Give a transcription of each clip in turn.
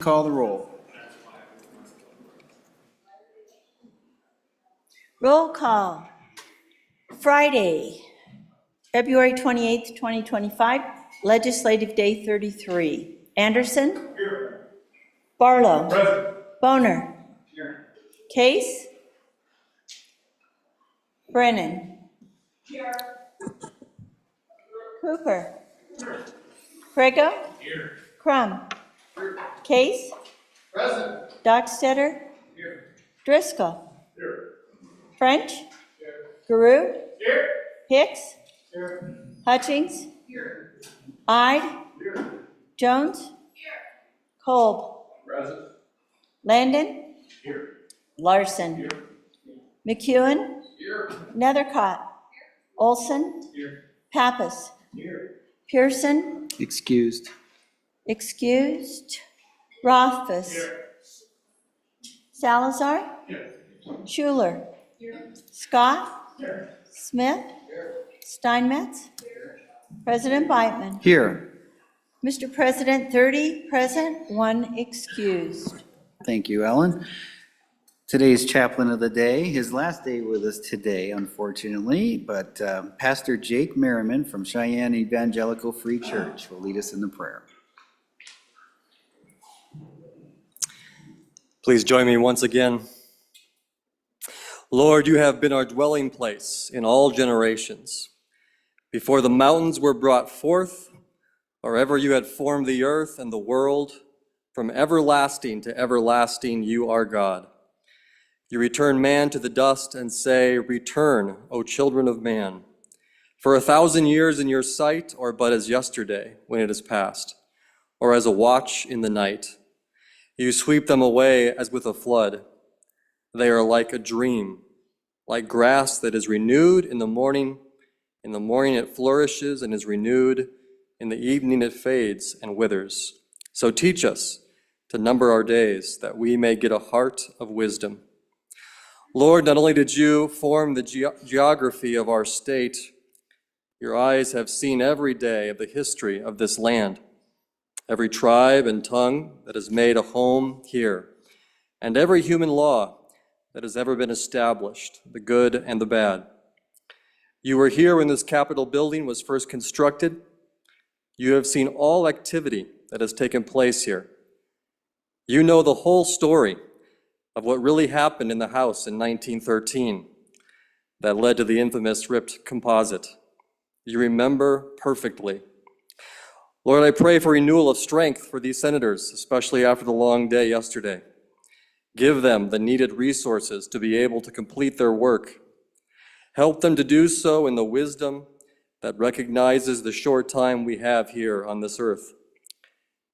Call the roll. Roll call. Friday, February 28th, 2025, Legislative Day 33. Anderson? Here. Barlow? Present. Boner? Here. Case? Brennan? Here. Cooper? Prego? Here. Crum? Here. Case? Present. Dockstetter? Here. Driscoll? Here. French? Here. Guru? Here. Hicks? Here. Hutchings? Here. Ide? Here. Jones? Here. Kolb? Present. Landon? Here. Larson? Here. McEwen? Here. Nethercott? Olson? Here. Pappas? Here. Pearson? Excused. Excused. Rothfuss? Here. Salazar? Here. Schuler? Scott? Here. Smith? Here. Steinmetz? President Beitman? Here. Mr. President, 30 present, 1 excused. Thank you, Ellen. Today's chaplain of the day, his last day with us today, unfortunately, but Pastor Jake Merriman from Cheyenne Evangelical Free Church will lead us in the prayer. Please join me once again. Lord, you have been our dwelling place in all generations. Before the mountains were brought forth, or ever you had formed the earth and the world, from everlasting to everlasting you are God. You return man to the dust and say, "Return, O children of man." For 1,000 years in your sight are but as yesterday when it is past, or as a watch in the night. You sweep them away as with a flood. They are like a dream, like grass that is renewed in the morning. In the morning it flourishes and is renewed. In the evening it fades and withers. So teach us to number our days, that we may get a heart of wisdom. Lord, not only did you form the geography of our state, your eyes have seen every day of the history of this land, every tribe and tongue that has made a home here, and every human law that has ever been established, the good and the bad. You were here when this Capitol building was first constructed. You have seen all activity that has taken place here. You know the whole story of what really happened in the house in 1913 that led to the infamous ripped composite. You remember perfectly. Lord, I pray for renewal of strength for these senators, especially after the long day yesterday. Give them the needed resources to be able to complete their work. Help them to do so in the wisdom that recognizes the short time we have here on this earth,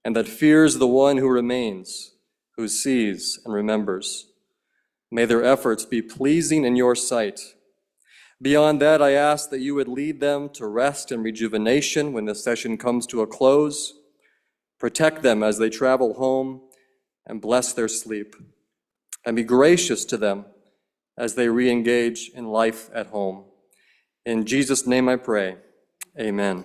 and that fears the one who remains, who sees and remembers. May their efforts be pleasing in your sight. Beyond that, I ask that you would lead them to rest and rejuvenation when the session comes to a close. Protect them as they travel home and bless their sleep. And be gracious to them as they re-engage in life at home. In Jesus' name I pray, amen.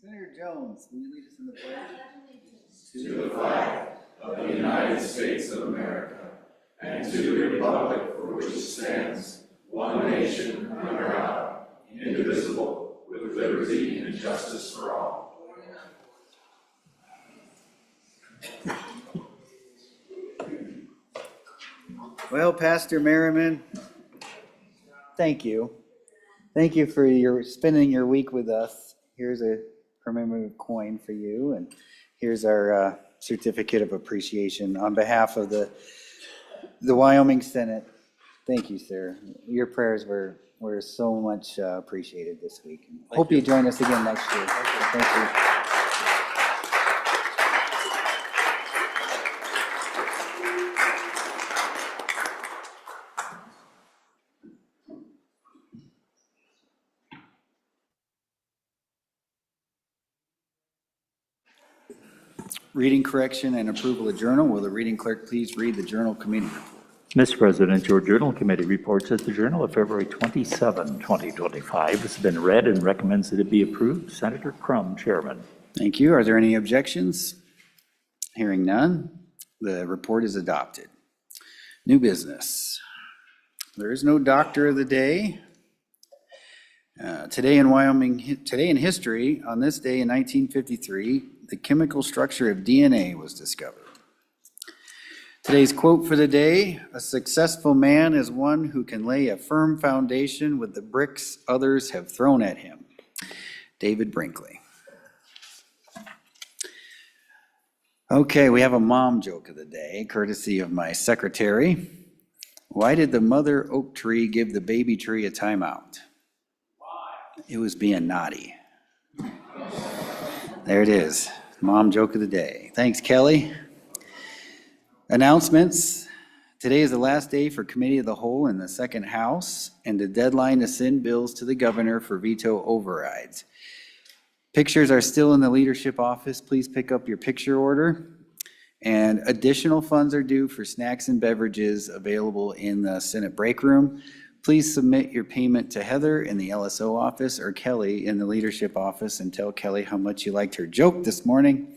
Senator Jones, will you lead us in the prayer? To the flag of the United States of America, and to the republic for which it stands, one nation under God, indivisible, with liberty and justice for all. Well, Pastor Merriman, thank you. Thank you for spending your week with us. Here's a commemorative coin for you, and here's our certificate of appreciation on behalf of the Wyoming Senate. Thank you, sir. Your prayers were so much appreciated this week. Hope you join us again next year. Thank you. Reading correction and approval of journal. Will the reading clerk please read the journal committee report? Mr. President, your journal committee reports that the journal of February 27, 2025 has been read and recommends that it be approved. Senator Crum, chairman. Thank you. Are there any objections? Hearing none, the report is adopted. New business. There is no doctor of the day. Today in history, on this day in 1953, the chemical structure of DNA was discovered. Today's quote for the day: "A successful man is one who can lay a firm foundation with the bricks others have thrown at him." David Brinkley. Okay, we have a mom joke of the day, courtesy of my secretary. Why did the mother oak tree give the baby tree a timeout? Why? It was being naughty. There it is, mom joke of the day. Thanks, Kelly. Announcements. Today is the last day for Committee of the Whole in the Second House and the deadline to send bills to the governor for veto overrides. Pictures are still in the leadership office. Please pick up your picture order. And additional funds are due for snacks and beverages available in the Senate break room. Please submit your payment to Heather in the LSO office or Kelly in the leadership office and tell Kelly how much you liked her joke this morning.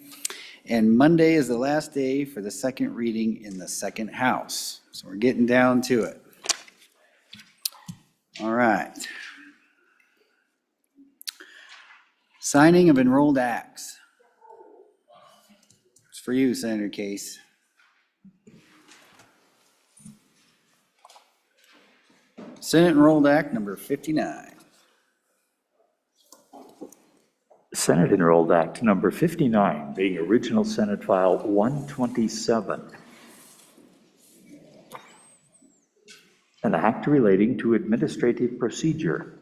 And Monday is the last day for the second reading in the Second House. So we're getting down to it. All right. Signing of enrolled acts. It's for you, Senator Case. Senate Enrolled Act number 59. Senate Enrolled Act number 59, being original Senate File 127. An act relating to administrative procedure.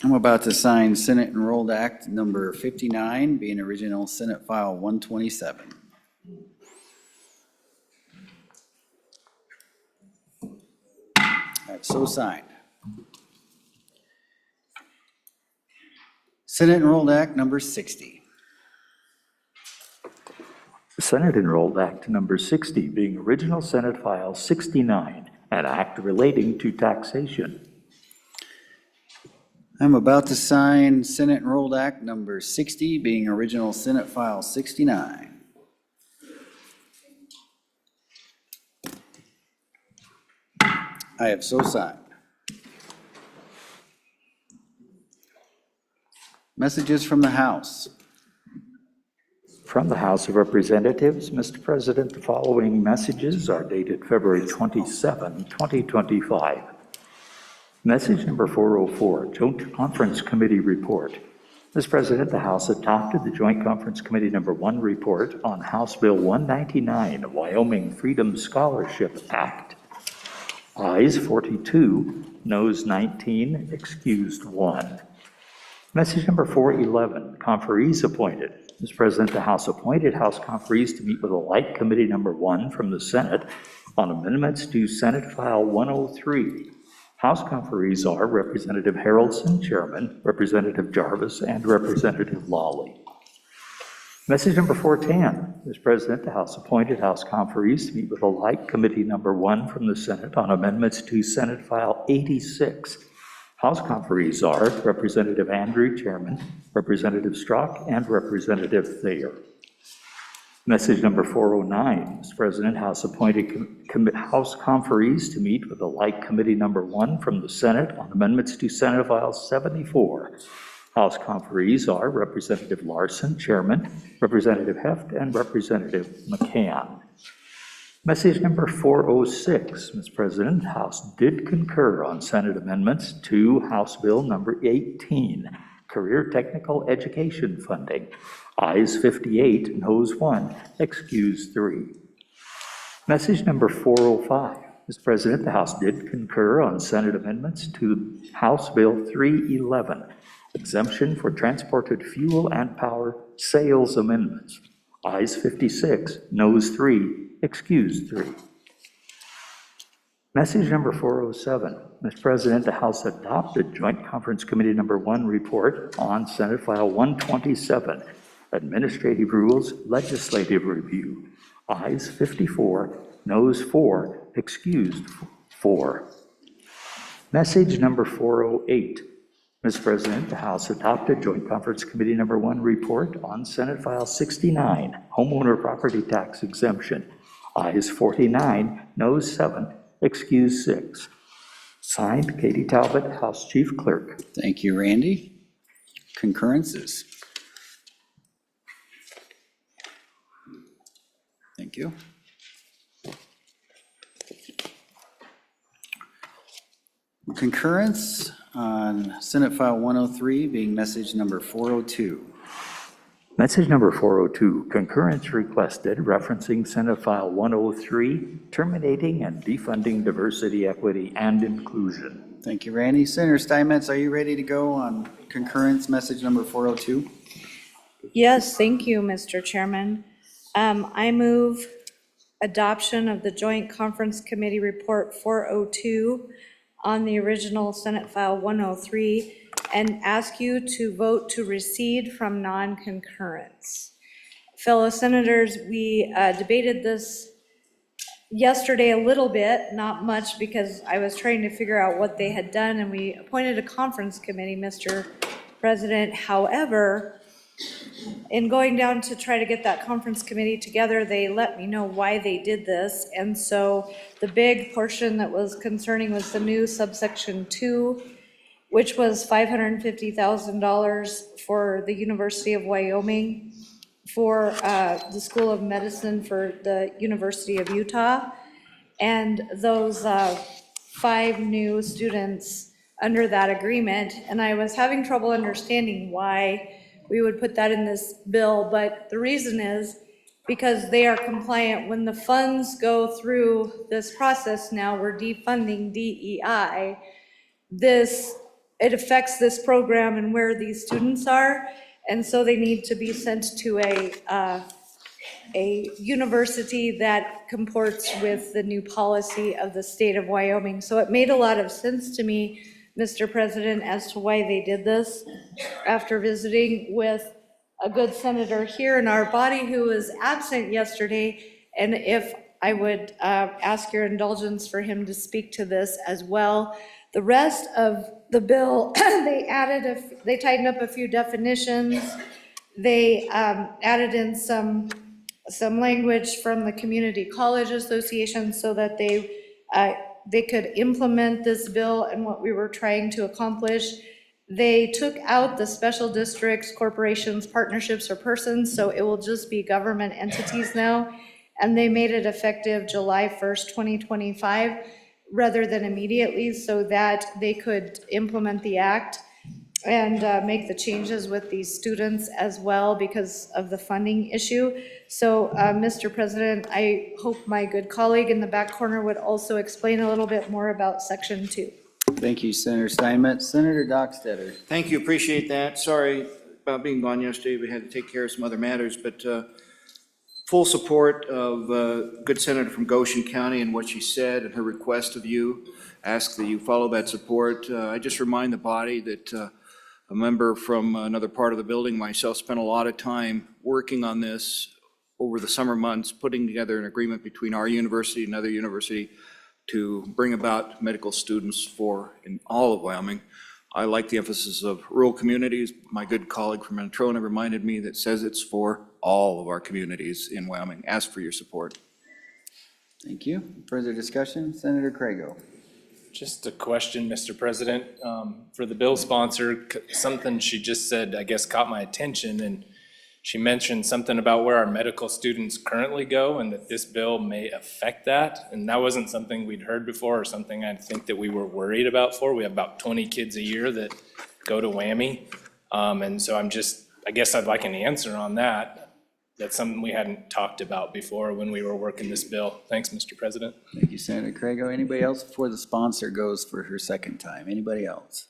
I'm about to sign Senate Enrolled Act number 59, being original Senate File 127. That's so signed. Senate Enrolled Act number 60. Senate Enrolled Act number 60, being original Senate File 69, an act relating to taxation. I'm about to sign Senate Enrolled Act number 60, being original Senate File 69. I have so signed. Messages from the House. From the House of Representatives, Mr. President, the following messages are dated February 27, 2025. Message number 404, Joint Conference Committee Report. Mr. President, the House adopted the Joint Conference Committee number 1 report on House Bill 199, Wyoming Freedom Scholarship Act. Ayes 42, noes 19, excused 1. Message number 411, conferees appointed. Mr. President, the House appointed House conferees to meet with a like committee number 1 from the Senate on amendments to Senate File 103. House conferees are Representative Harrelson, Chairman, Representative Jarvis, and Representative Lawley. Message number 410, Mr. President, the House appointed House conferees to meet with a like committee number 1 from the Senate on amendments to Senate File 86. House conferees are Representative Andrew, Chairman, Representative Strzok, and Representative Thayer. Message number 409, Mr. President, House appointed House conferees to meet with a like committee number 1 from the Senate on amendments to Senate File 74. House conferees are Representative Larson, Chairman, Representative Heft, and Representative McCann. Message number 406, Mr. President, House did concur on Senate amendments to House Bill number 18, Career Technical Education Funding. Ayes 58, noes 1, excused 3. Message number 405, Mr. President, the House did concur on Senate amendments to House Bill 311, Exemption for Transported Fuel and Power Sales Amendments. Ayes 56, noes 3, excused 3. Message number 407, Mr. President, the House adopted Joint Conference Committee number 1 report on Senate File 127, Administrative Rules Legislative Review. Ayes 54, noes 4, excused 4. Message number 408, Mr. President, the House adopted Joint Conference Committee Number 1 report on Senate File 69, homeowner property tax exemption. Ayes 49, noes 7, excused 6. Signed, Katie Talbot, House Chief Clerk. Thank you, Randy. Concurrences. Thank you. Concurrence on Senate File 103 being message number 402. Message number 402, concurrence requested referencing Senate File 103, terminating and defunding diversity, equity, and inclusion. Thank you, Randy. Senator Steinmetz, are you ready to go on concurrence message number 402? Yes, thank you, Mr. Chairman. I move adoption of the Joint Conference Committee Report 402 on the original Senate File 103 and ask you to vote to recede from non-concurrence. Fellow senators, we debated this yesterday a little bit, not much, because I was trying to figure out what they had done, and we appointed a conference committee, Mr. President. However, in going down to try to get that conference committee together, they let me know why they did this. And so the big portion that was concerning was the new subsection 2, which was $550,000 for the University of Wyoming, for the School of Medicine for the University of Utah. And those 5 new students under that agreement. And I was having trouble understanding why we would put that in this bill, but the reason is because they are compliant. When the funds go through this process now, we're defunding DEI, it affects this program and where these students are, and so they need to be sent to a university that comports with the new policy of the state of Wyoming. So it made a lot of sense to me, Mr. President, as to why they did this, after visiting with a good senator here in our body who was absent yesterday, and if I would ask your indulgence for him to speak to this as well. The rest of the bill, they tightened up a few definitions. They added in some language from the Community College Association so that they could implement this bill and what we were trying to accomplish. They took out the special districts, corporations, partnerships, or persons, so it will just be government entities now. And they made it effective July 1st, 2025, rather than immediately, so that they could implement the act and make the changes with these students as well because of the funding issue. So, Mr. President, I hope my good colleague in the back corner would also explain a little bit more about Section 2. Thank you, Senator Steinmetz. Senator Dockstetter. Thank you, appreciate that. Sorry about being gone yesterday. We had to take care of some other matters, but full support of good senator from Goshen County and what she said and her request of you. Ask that you follow that support. I just remind the body that a member from another part of the building, myself, spent a lot of time working on this over the summer months, putting together an agreement between our university and another university to bring about medical students in all of Wyoming. I like the emphasis of rural communities. My good colleague from Mantrona reminded me that says it's for all of our communities in Wyoming. Ask for your support. Thank you. Further discussion? Senator Crago. Just a question, Mr. President. For the bill sponsor, something she just said, I guess, caught my attention, and she mentioned something about where our medical students currently go and that this bill may affect that. And that wasn't something we'd heard before or something I think that we were worried about for. We have about 20 kids a year that go to WWAMI. And so I guess I'd like an answer on that. That's something we hadn't talked about before when we were working this bill. Thanks, Mr. President. Thank you, Senator Crago. Anybody else before the sponsor goes for her second time? Anybody else?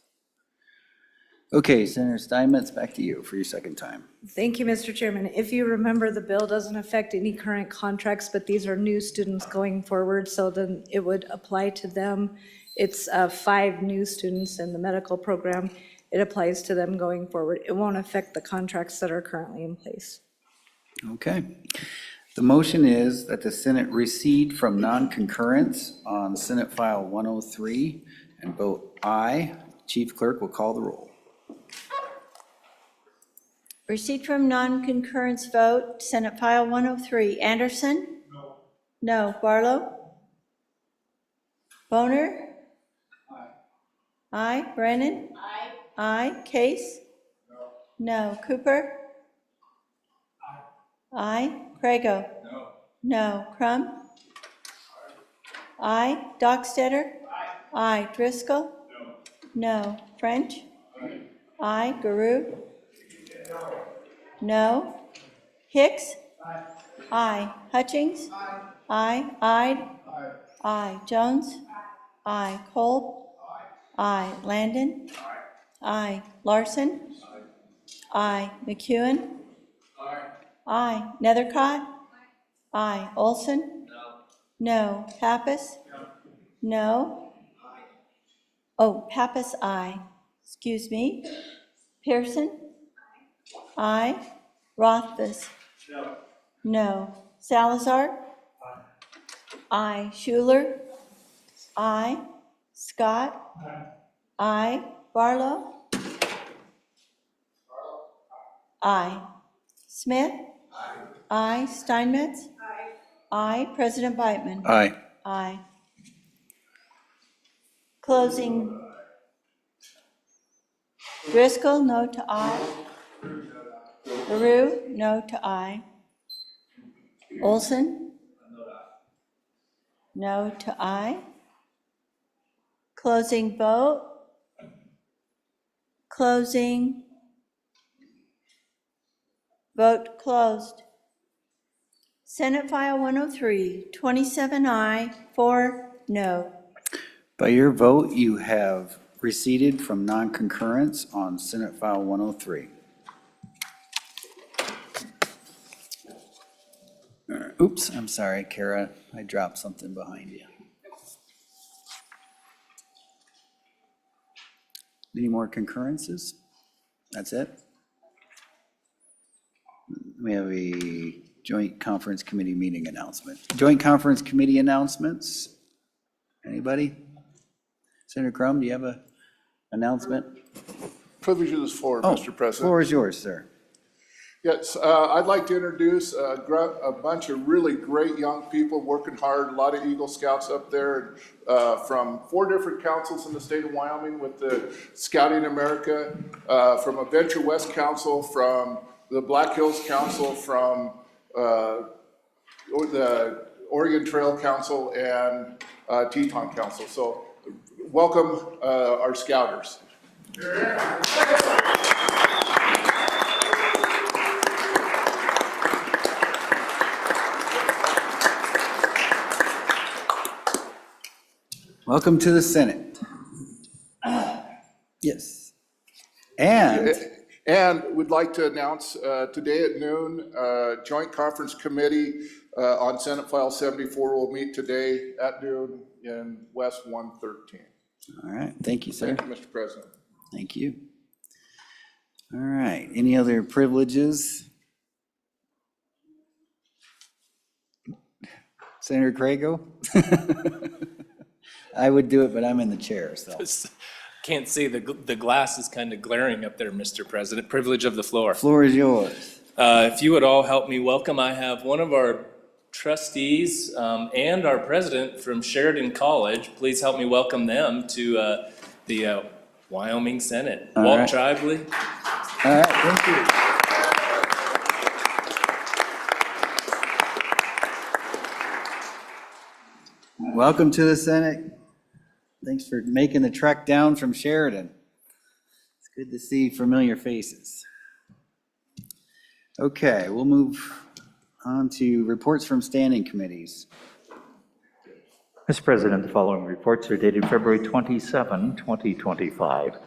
Okay, Senator Steinmetz, back to you for your second time. Thank you, Mr. Chairman. If you remember, the bill doesn't affect any current contracts, but these are new students going forward, so then it would apply to them. It's 5 new students in the medical program. It applies to them going forward. It won't affect the contracts that are currently in place. Okay. The motion is that the Senate recede from non-concurrence on Senate File 103 and vote aye. Chief Clerk will call the roll. Receipt from non-concurrence vote, Senate File 103. Anderson? No. No. Barlow? Boner? Aye. Aye. Brennan? Aye. Aye. Case? No. No. Cooper? Aye. Aye. Prego? No. No. Crum? Aye. Dockstetter? Aye. Aye. Driscoll? No. No. French? Aye. Aye. Guru? No. Hicks? Aye. Aye. Hutchings? Aye. Aye. Ide? Aye. Aye. Jones? Aye. Kolb? Aye. Landon? Aye. Larson? Aye. McEwen? Aye. Nethercott? Aye. Olson? No. Pappas? No. Oh, Pappas, aye. Excuse me. Pearson? Aye. Rothfuss? No. No. Salazar? Aye. Schuler? Aye. Scott? Aye. Barlow? Aye. Smith? Aye. Steinmetz? Aye. President Beitman? Aye. Aye. Closing. Driscoll, no to aye. LaRue, no to aye. Olson? No to aye. Closing vote. Closing. Vote closed. Senate File 103, 27 aye, 4 no. By your vote, you have receded from non-concurrence on Senate File 103. Oops, I'm sorry, Kara. I dropped something behind you. Any more concurrences? That's it? We have a joint conference committee meeting announcement. Joint conference committee announcements? Anybody? Senator Crum, do you have an announcement? Privilege of this floor, Oh, Mr. President. floor is yours, sir. Yes, I'd like to introduce a bunch of really great young people working hard, a lot of Eagle Scouts up there from 4 different councils in the state of Wyoming with the Scouting America, from Adventure West Council, from the Black Hills Council, from the Oregon Trail Council, and Teton Council. So welcome our Scouters. Welcome to the Senate. Yes. And we'd like to announce today at noon, Joint Conference Committee on Senate File 74 will meet today at noon in West 113. all right, thank you, sir. Thank you, Mr. President. Thank you. All right, any other privileges? Senator Crago? I would do it, but I'm in the chair, so. Can't see, the glass is kind of glaring up there, Mr. President. Privilege of the floor. Floor is yours. If you would all help me welcome, I have one of our trustees and our president from Sheridan College. Please help me welcome them to the Wyoming Senate. All Walt right. Tribely. All right, thank you. Welcome to the Senate. Thanks for making the trek down from Sheridan. It's good to see familiar faces. Okay, we'll move on to reports from standing committees. Mr. President, the following reports are dated February 27, 2025.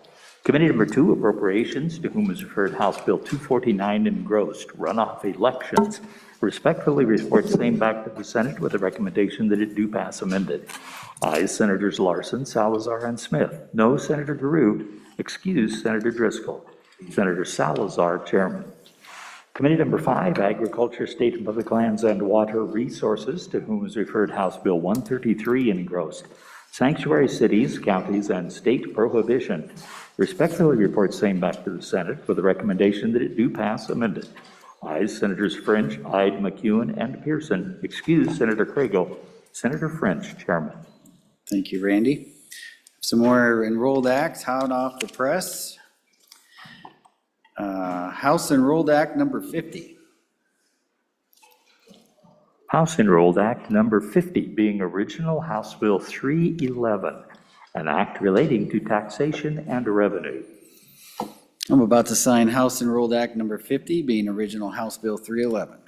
Committee number 2, Appropriations, to whom is referred House Bill 249 engrossed, runoff elections, respectfully reports same back to the Senate with a recommendation that it do pass amended. Ayes Senators Larson, Salazar, and Smith. No Senator Garut. Excuse Senator Driscoll. Senator Salazar, Chairman. Committee number 5, Agriculture, State and Public Lands and Water Resources, to whom is referred House Bill 133 engrossed. sanctuary cities, counties, and state prohibition. Respectfully report same back to the Senate with the recommendation that it do pass amended. Ayes, Senators French, Ide, McEwen, and Pearson. Excuse Senator Cragel. Senator French, Chairman. Thank you, Randy. Some more enrolled acts hot off the press. House Enrolled Act number 50. House Enrolled Act number 50 being original House Bill 311, an act relating to taxation and revenue. I'm about to sign House Enrolled Act number 50, being original House Bill 311.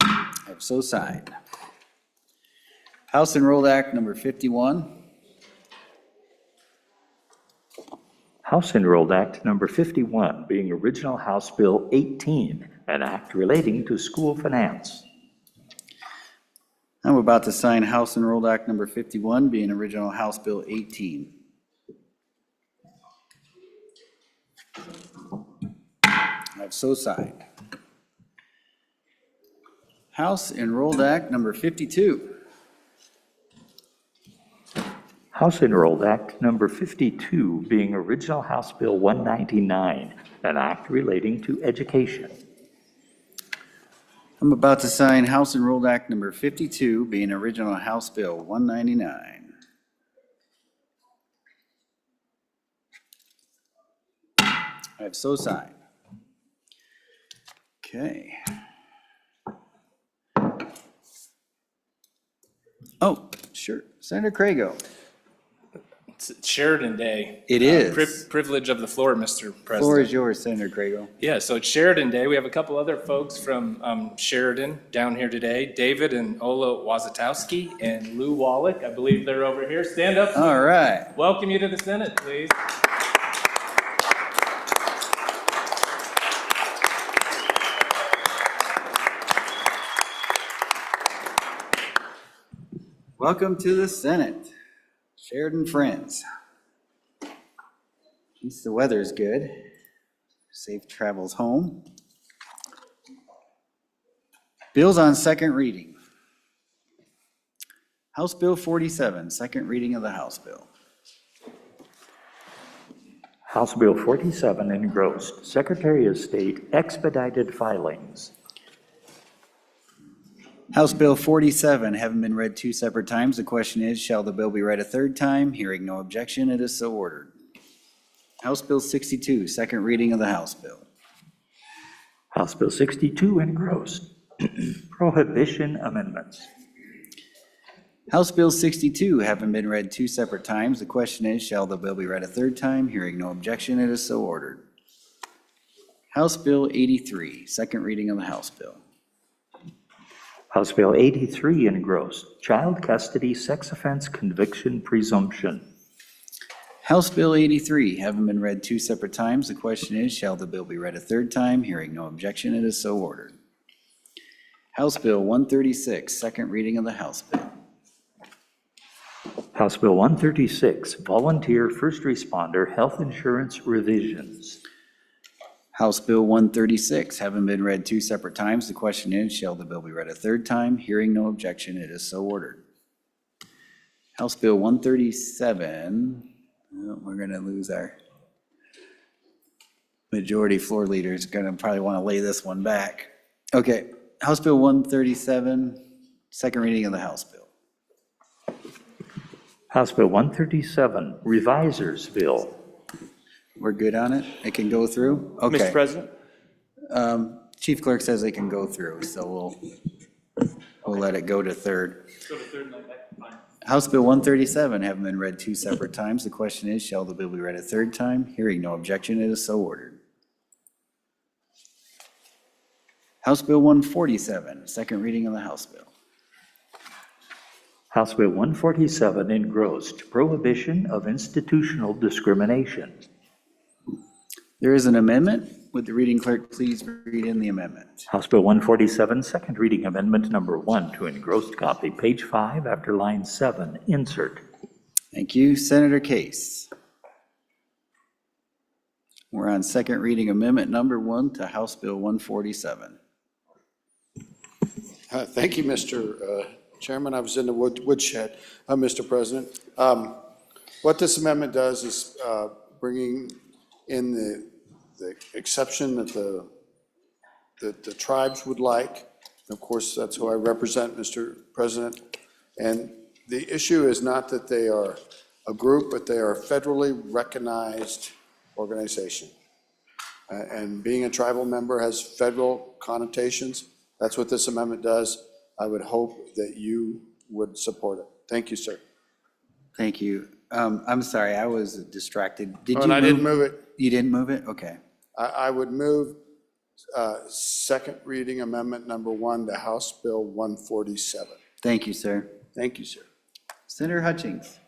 I have so signed. House Enrolled Act number 51. House Enrolled Act number 51 being original House Bill 18, an act relating to school finance. I'm about to sign House Enrolled Act number 51, being original House Bill 18. I've so signed. House Enrolled Act number 52. House Enrolled Act number 52 being original House Bill 199, an act relating to education. I'm about to sign House Enrolled Act number 52, being original House Bill 199. I have so signed. Okay. Oh, sure. Senator Craigo. It's Sheridan Day. It is. Privilege of the floor, Mr. President. Floor is yours, Senator Craigo. Yeah, so it's Sheridan Day. We have a couple other folks from Sheridan down here today. David and Ola Wazatowski and Lou Wallach. I believe they're over here. Stand up. All right. Welcome you to the Senate, please. Welcome to the Senate. Sheridan friends. At least the weather's good. Safe travels home. Bills on second reading. House Bill 47, second reading of the House bill. House Bill 47 engrossed. Secretary of State expedited filings. House Bill 47, having been read two separate times, the question is, shall the bill be read a third time? Hearing no objection, it is so ordered. House Bill 62, second reading of the House bill. House Bill 62 engrossed. Prohibition amendments. House Bill 62, having been read two separate times, the question is, shall the bill be read a third time? Hearing no objection, it is so ordered. House Bill 83, second reading of the House bill. House Bill 83 engrossed. Child custody sex offense conviction presumption. House Bill 83, having been read two separate times, the question is, shall the bill be read a third time? Hearing no objection, it is so ordered. House Bill 136, second reading of the House bill. House Bill 136, volunteer first responder health insurance revisions. House Bill 136, having been read two separate times, the question is, shall the bill be read a third time? Hearing no objection, it is so ordered. House Bill 137, we're going to lose our majority floor leader. Is going to probably want to lay this one back. Okay, House Bill 137, second reading of the House bill. House Bill 137, revisers bill. We're good on it? It can go through? Okay. Mr. President? Chief Clerk says it can go through, so we'll let it go to third. House Bill 137, having been read two separate times, the question is, shall the bill be read a third time? Hearing no objection, it is so ordered. House Bill 147, second reading of the House bill. House Bill 147 engrossed. Prohibition of institutional discrimination. There is an amendment. Would the reading clerk please read in the amendment? House Bill 147, second reading amendment number 1 to engrossed copy, page 5 after line 7, insert. Thank you. Senator Case. We're on second reading amendment number 1 to House Bill 147. Thank you, Mr. Chairman. I was in the woodshed, Mr. President. What this amendment does is bringing in the exception that the tribes would like. Of course, that's who I represent, Mr. President. And the issue is not that they are a group, but they are a federally recognized organization. And being a tribal member has federal connotations. That's what this amendment does. I would hope that you would support it. Thank you, sir. Thank you. I'm sorry, I was distracted. Did Oh, you and I didn't move? move it. You didn't move it? Okay. I would move second reading amendment number 1 to House Bill 147. Thank you, sir. Thank you, sir. Senator Hutchings.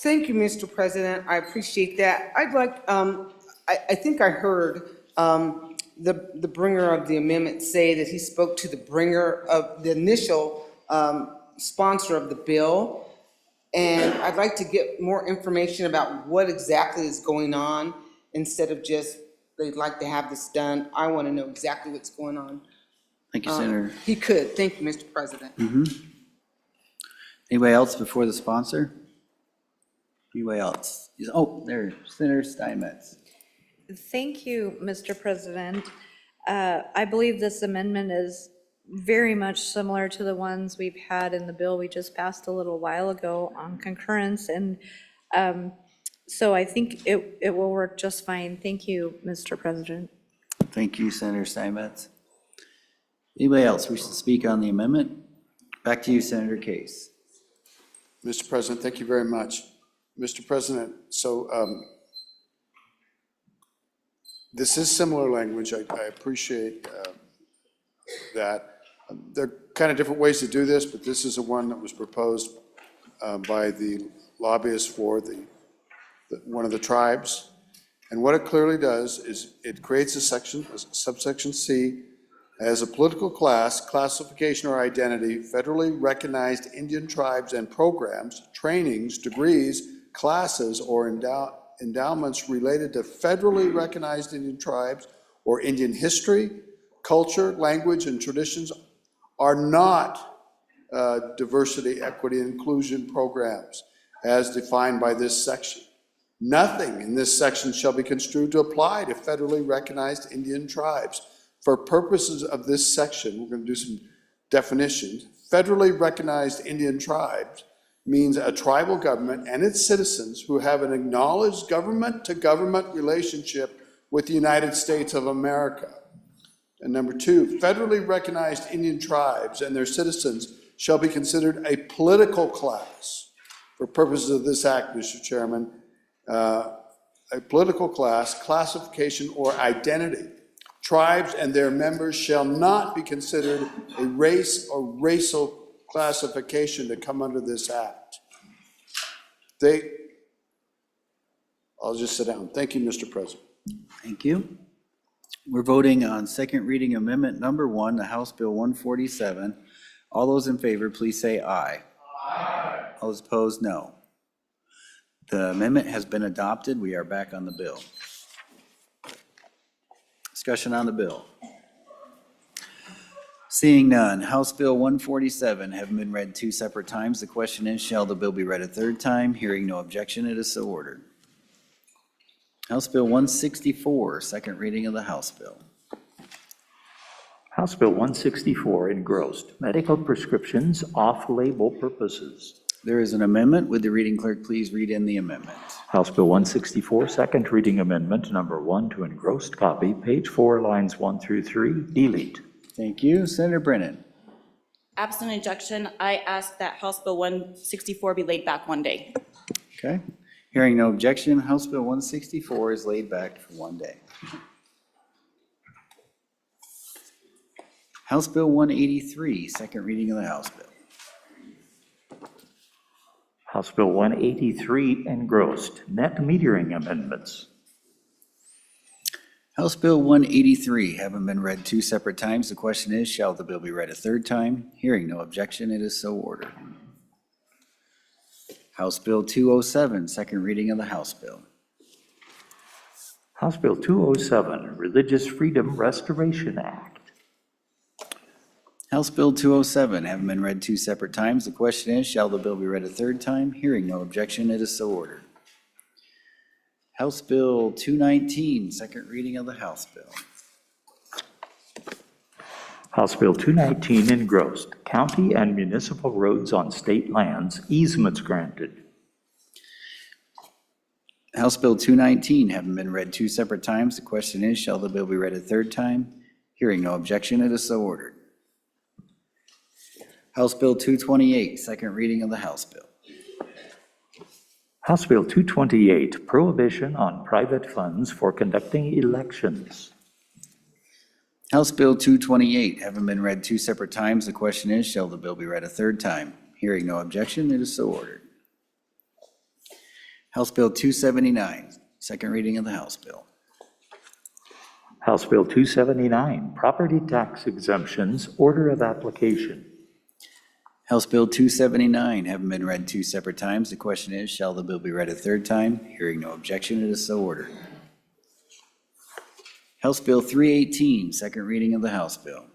Thank you, Mr. President. I appreciate that. I'd like, I think I heard the bringer of the amendment say that he spoke to the bringer of the initial sponsor of the bill. And I'd like to get more information about what exactly is going on instead of just, they'd like to have this done. I want to know exactly what's going on. Thank you, Senator. He could. Thank you, Mr. President. Anybody else before the sponsor? Anybody else? Oh, there, Senator Steinmetz. Thank you, Mr. President. I believe this amendment is very much similar to the ones we've had in the bill we just passed a little while ago on concurrence. And so I think it will work just fine. Thank you, Mr. President. Thank you, Senator Steinmetz. Anybody else wish to speak on the amendment? Back to you, Senator Case. Mr. President, thank you very much. Mr. President, so this is similar language. I appreciate that. There are kind of different ways to do this, but this is the one that was proposed by the lobbyists for one of the tribes. And what it clearly does is it creates a subsection C, as a political class, classification, or identity, federally recognized Indian tribes and programs, trainings, degrees, classes, or endowments related to federally recognized Indian tribes or Indian history, culture, language, and traditions are not diversity, equity, and inclusion programs as defined by this section. Nothing in this section shall be construed to apply to federally recognized Indian tribes. For purposes of this section, we're going to do some definitions. Federally recognized Indian tribes means a tribal government and its citizens who have an acknowledged government-to-government relationship with the United States of America. And number 2, federally recognized Indian tribes and their citizens shall be considered a political class. For purposes of this act, Mr. Chairman, a political class, classification, or identity. Tribes and their members shall not be considered a race or racial classification to come under this act. I'll just sit down. Thank you, Mr. President. Thank you. We're voting on second reading amendment number 1 to House Bill 147. All those in favor, please say aye. Aye. All those opposed, no. The amendment has been adopted. We are back on the bill. Discussion on the bill. Seeing none, House Bill 147 having been read 2 separate times. The question is, shall the bill be read a third time? Hearing no objection, it is so ordered. House Bill 164, second reading of the House bill. House Bill 164 engrossed, medical prescriptions off-label purposes. There is an amendment. Would the reading clerk please read in the amendment? House Bill 164, second reading amendment number 1 to engrossed copy, page 4, lines 1 through 3, delete. Thank you. Senator Brennan. Absent injection, I ask that House Bill 164 be laid back 1 day. Okay. Hearing no objection, House Bill 164 is laid back for 1 day. House Bill 183, second reading of the House bill. House Bill 183 engrossed, net metering amendments. House Bill 183, having been read 2 separate times, the question is, shall the bill be read a third time? Hearing no objection, it is so ordered. House Bill 207, second reading of the House bill. House Bill 207, Religious Freedom Restoration Act. House Bill 207, having been read two separate times, the question is, shall the bill be read a third time? Hearing no objection, it is so ordered. House Bill 219, second reading of the House Bill. House Bill 219 engrossed, county and municipal roads on state lands, easements granted. House Bill 219, having been read two separate times, the question is, shall the bill be read a third time? Hearing no objection, it is so ordered. House Bill 228, second reading of the House Bill. House Bill 228, prohibition on private funds for conducting elections. House Bill 228, having been read two separate times, the question is, shall the bill be read a third time? Hearing no objection, it is so ordered. House Bill 279, second reading of the House Bill. House Bill 279, property tax exemptions, order of application. House Bill 279, having been read two separate times, the question is, shall the bill be read a third time? Hearing no objection, it is so ordered. House Bill 318, second reading of the House Bill.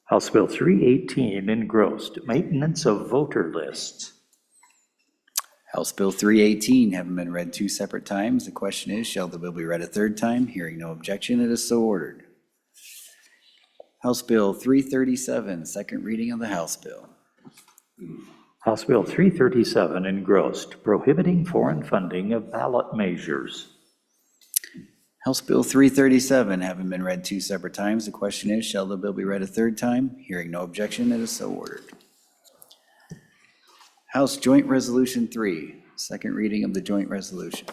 House Bill 318 engrossed, maintenance of voter lists. House Bill 318, having been read two separate times, the question is, shall the bill be read a third time? Hearing no objection, it is so ordered. House Bill 337, second reading of the House Bill. House Bill 337 engrossed, prohibiting foreign funding of ballot measures. House Bill 337, having been read two separate times, the question is, shall the bill be read a third time? Hearing no objection, it is so ordered. House Joint Resolution 3, second reading of the joint resolution.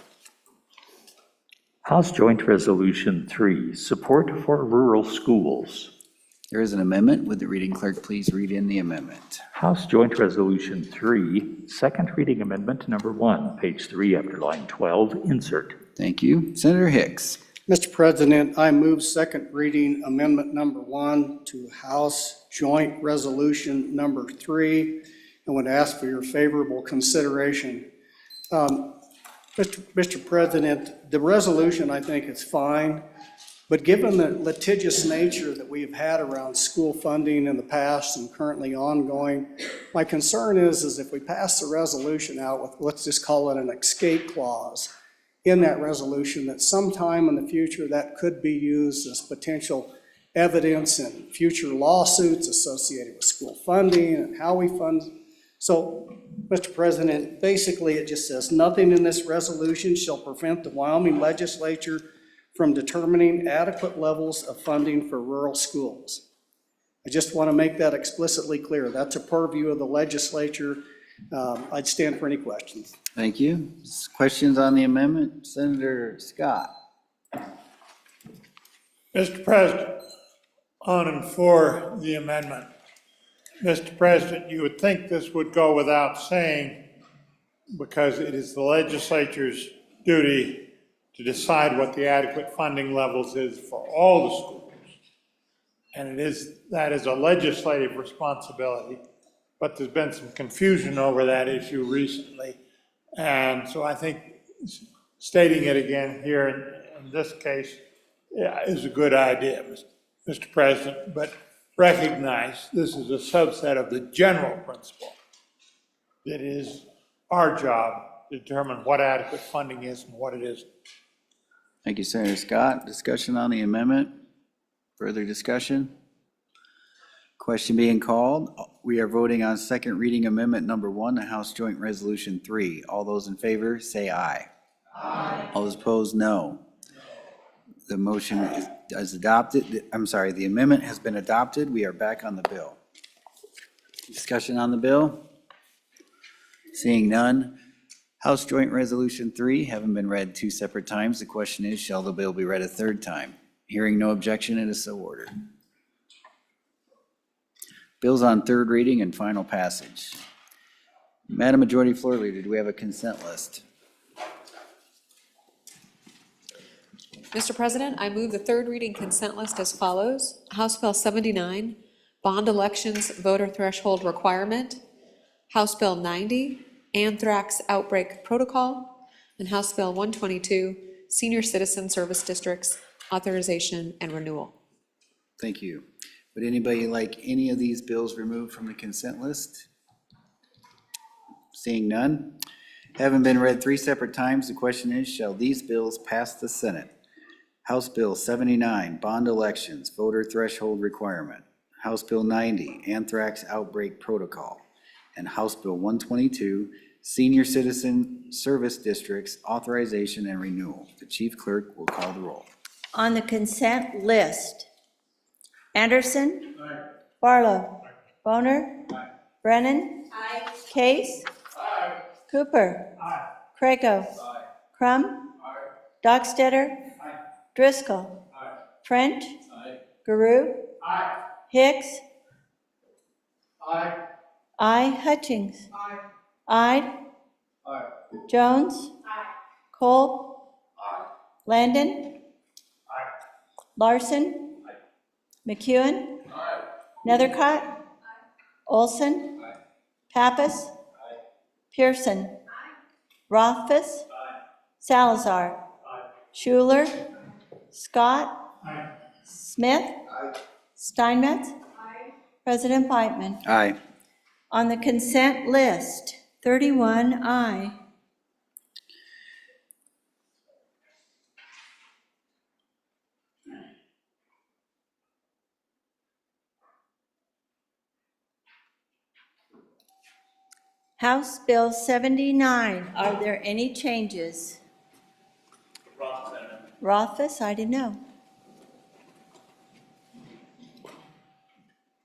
House Joint Resolution 3, support for rural schools. There is an amendment. Would the reading clerk please read in the amendment? House Joint Resolution 3, second reading amendment number 1, page 3 after line 12, insert. Thank you. Senator Hicks. Mr. President, I move second reading amendment number 1 to House Joint Resolution number 3 and would ask for your favorable consideration. Mr. President, the resolution, I think it's fine, but given the litigious nature that we've had around school funding in the past and currently ongoing, my concern is if we pass the resolution out with, let's just call it an escape clause in that resolution, that sometime in the future that could be used as potential evidence in future lawsuits associated with school funding and how we fund. So, Mr. President, basically it just says nothing in this resolution shall prevent the Wyoming legislature from determining adequate levels of funding for rural schools. I just want to make that explicitly clear. That's a purview of the legislature. I'd stand for any questions. Thank you. Questions on the amendment? Senator Scott. Mr. President, on and for the amendment. Mr. President, you would think this would go without saying because it is the legislature's duty to decide what the adequate funding levels is for all the schools. And that is a legislative responsibility, but there's been some confusion over that issue recently. And so I think stating it again here in this case is a good idea, Mr. President, but recognize this is a subset of the general principle. It is our job to determine what adequate funding is and what it isn't. Thank you, Senator Scott. Discussion on the amendment? Further discussion? Question being called. We are voting on second reading amendment number 1 to House Joint Resolution 3. All those in favor say aye. Aye. All those opposed, no. The motion is adopted. I'm sorry, the amendment has been adopted. We are back on the bill. Discussion on the bill? Seeing none. House Joint Resolution 3, having been read two separate times, the question is, shall the bill be read a third time? Hearing no objection, it is so ordered. Bills on third reading and final passage. Madam Majority Floor Leader, do we have a consent list? Mr. President, I move the third reading consent list as follows. House Bill 79, Bond Elections Voter Threshold Requirement. House Bill 90, Anthrax Outbreak Protocol. And House Bill 122, Senior Citizen Service Districts Authorization and Renewal. Thank you. Would anybody like any of these bills removed from the consent list? Seeing none. Having been read 3 separate times, the question is, shall these bills pass the Senate? House Bill 79, bond elections, voter threshold requirement. House Bill 90, anthrax outbreak protocol. And House Bill 122, senior citizen service districts authorization and renewal. The chief clerk will call the roll. On the consent list, Anderson. Barlow. Boner. Brennan. Case. Cooper. Crago. Crum. Dockstetter. Driscoll. French. Guru. Hicks. Hutchings. Ide. Jones. Cole. Landon. Larson. McEwen. Nethercott. Olson. Pappas. Pearson. Rothfuss. Salazar. Schuler. Scott. Smith. Steinmetz. President Whitman. Aye. On the consent list, 31 aye. House Bill 79, are there any changes? Rothfuss, I didn't know.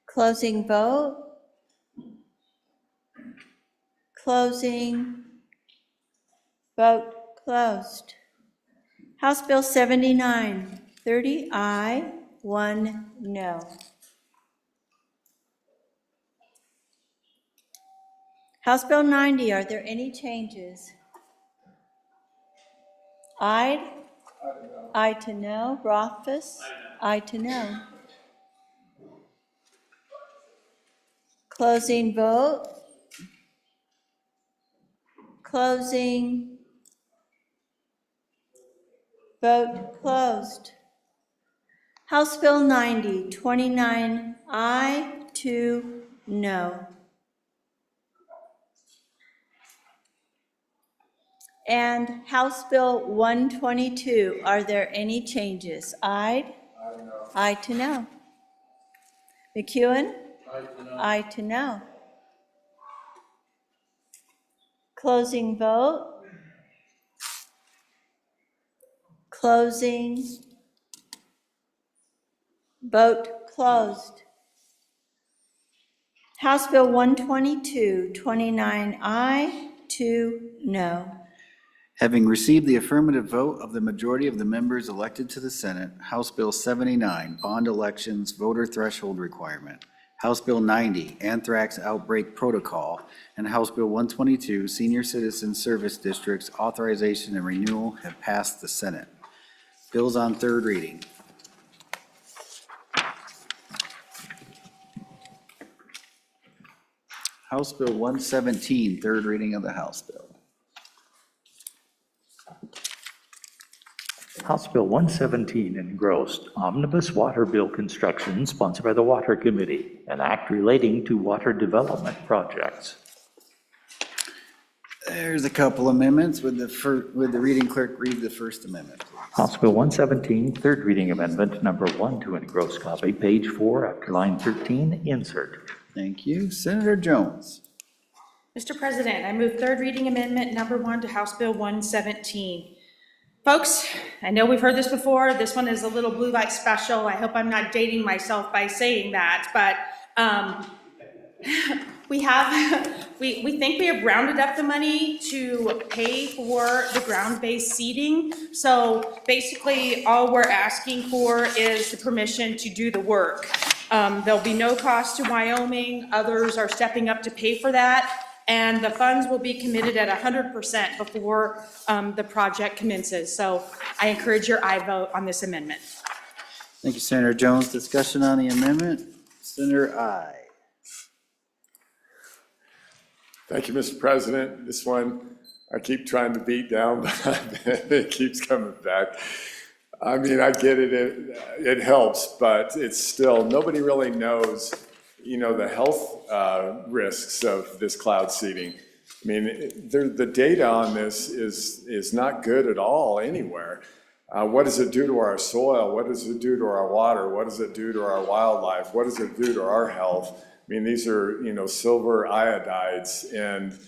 Closing vote. Closing. Vote closed. House Bill 79, 30 aye, 1 no. House Bill 90, are there any changes? Aye. Aye to no. Rothfuss? Aye to no. Closing vote. Closing. Vote closed. House Bill 90, 29 aye, 2 no. And House Bill 122, are there any changes? Aye? Aye to no. McEwen? Aye to no. Closing vote. Closing. Vote closed. House Bill 122, 29 aye, 2 no. Having received the affirmative vote of the majority of the members elected to the Senate, House Bill 79, bond elections, voter threshold requirement, House Bill 90, anthrax outbreak protocol, and House Bill 122, senior citizen service districts authorization and renewal have passed the Senate. Bills on third reading. House Bill 117, third reading of the House Bill. House Bill 117 engrossed omnibus water bill construction sponsored by the Water Committee, an act relating to water development projects. There's a couple amendments. Would the reading clerk read the first amendment? House Bill 117, third reading amendment number 1 to engross copy, page 4 after line 13, insert. Thank you. Senator Jones. Mr. President, I move third reading amendment number 1 to House Bill 117. Folks, I know we've heard this before. This one is a little blue light special. I hope I'm not dating myself by saying that, but we think we have rounded up the money to pay for the ground-based seeding. So basically, all we're asking for is the permission to do the work. There'll be no cost to Wyoming. Others are stepping up to pay for that. And the funds will be committed at 100% before the project commences. So I encourage your aye vote on this amendment. Thank you, Senator Jones. Discussion on the amendment. Senator Aye. Thank you, Mr. President. This one I keep trying to beat down, but it keeps coming back. I mean, I get it, it helps, but it's still, nobody really knows, the health risks of this cloud seeding. I mean, the data on this is not good at all anywhere. What does it do to our soil? What does it do to our water? What does it do to our wildlife? What does it do to our health? I mean, these are, silver iodides, and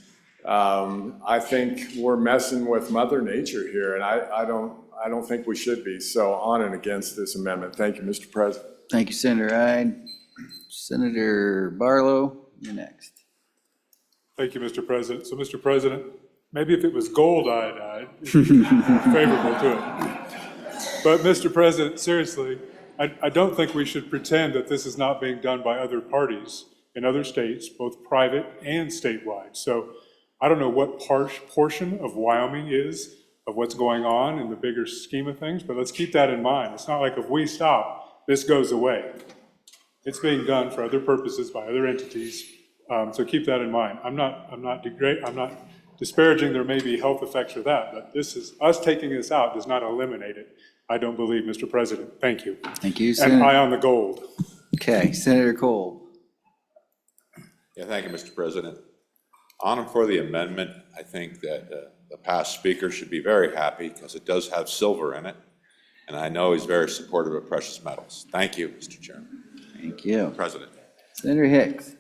I think we're messing with Mother Nature here, and I don't think we should be. So on and against this amendment. Thank you, Mr. President. Thank you, Senator Ide. Senator Barlow, you're next. Thank you, Mr. President. So, Mr. President, maybe if it was gold iodide, it'd be favorable to it. But, Mr. President, seriously, I don't think we should pretend that this is not being done by other parties in other states, both private and statewide. So I don't know what portion of Wyoming is of what's going on in the bigger scheme of things, but let's keep that in mind. It's not like if we stop, this goes away. It's being done for other purposes by other entities, so keep that in mind. I'm not disparaging there may be health effects of that, but this is, us taking this out does not eliminate it, I don't believe, Mr. President. Thank you. Thank you, And Senator. high on the gold. Okay, Senator Cole. Yeah, thank you, Mr. President. On and for the amendment, I think that the past speaker should be very happy because it does have silver in it, and I know he's very supportive of precious metals. Thank you, Mr. Chairman. Thank you. President. Senator Hicks.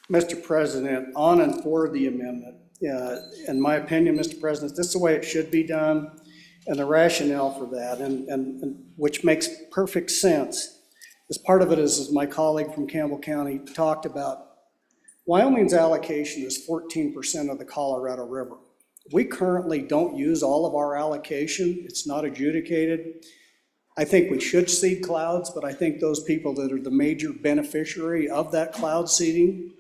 Mr. President, on and for the amendment, in my opinion, Mr. President, this is the way it should be done, and the rationale for that, and which makes perfect sense. As part of it is, as my colleague from Campbell County talked about, Wyoming's allocation is 14% of the Colorado River. We currently don't use all of our allocation. It's not adjudicated. I think we should seed clouds, but I think those people that are the major beneficiary of that cloud seeding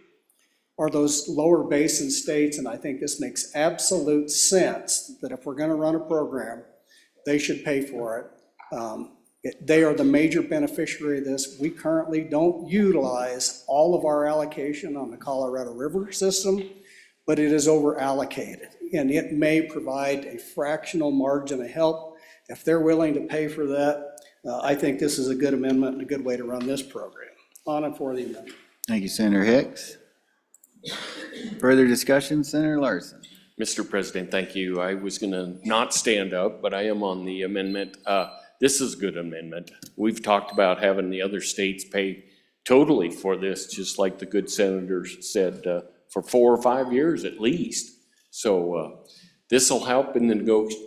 are those lower basin states, and I think this makes absolute sense that if we're gonna run a program, they should pay for it. They are the major beneficiary of this. We currently don't utilize all of our allocation on the Colorado River system, but it is over allocated, and it may provide a fractional margin of help. If they're willing to pay for that, I think this is a good amendment and a good way to run this program. On and for the amendment. Thank you, Senator Hicks. Further discussion, Senator Larson. Mr. President, thank you. I was going to not stand up, but I am on the amendment. This is a good amendment. We've talked about having the other states pay totally for this, just like the good senators said, for 4 or 5 years at least. So this will help in the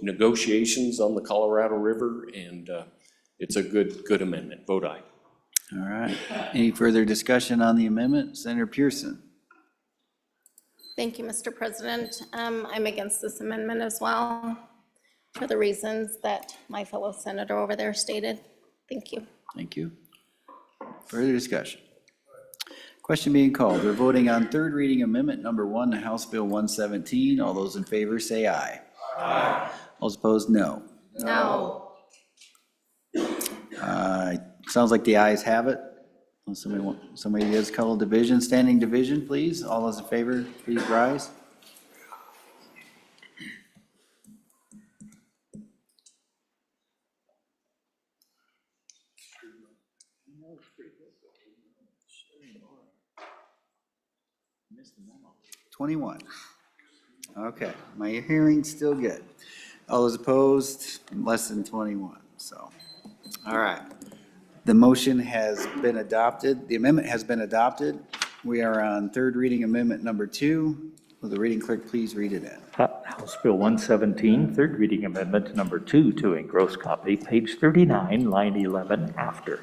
negotiations on the Colorado River, and it's a good amendment. Vote aye. All right. Any further discussion on the amendment? Senator Pearson. Thank you, Mr. President. I'm against this amendment as well for the reasons that my fellow senator over there stated. Thank you. Thank you. Further discussion? Question being called. We're voting on third reading amendment number 1 to House Bill 117. All those in favor say aye. Aye. All those opposed, no. No. Sounds like the ayes have it. Unless somebody does call division, standing division, please. All those in favor, please rise. Missed the memo. 21. Okay, my hearing's still good. All those opposed, less than 21, so. All right. The motion has been adopted. The amendment has been adopted. We are on third reading amendment number 2. Will the reading clerk please read it in? House Bill 117, third reading amendment number 2 to engross copy, page 39, line 11 after.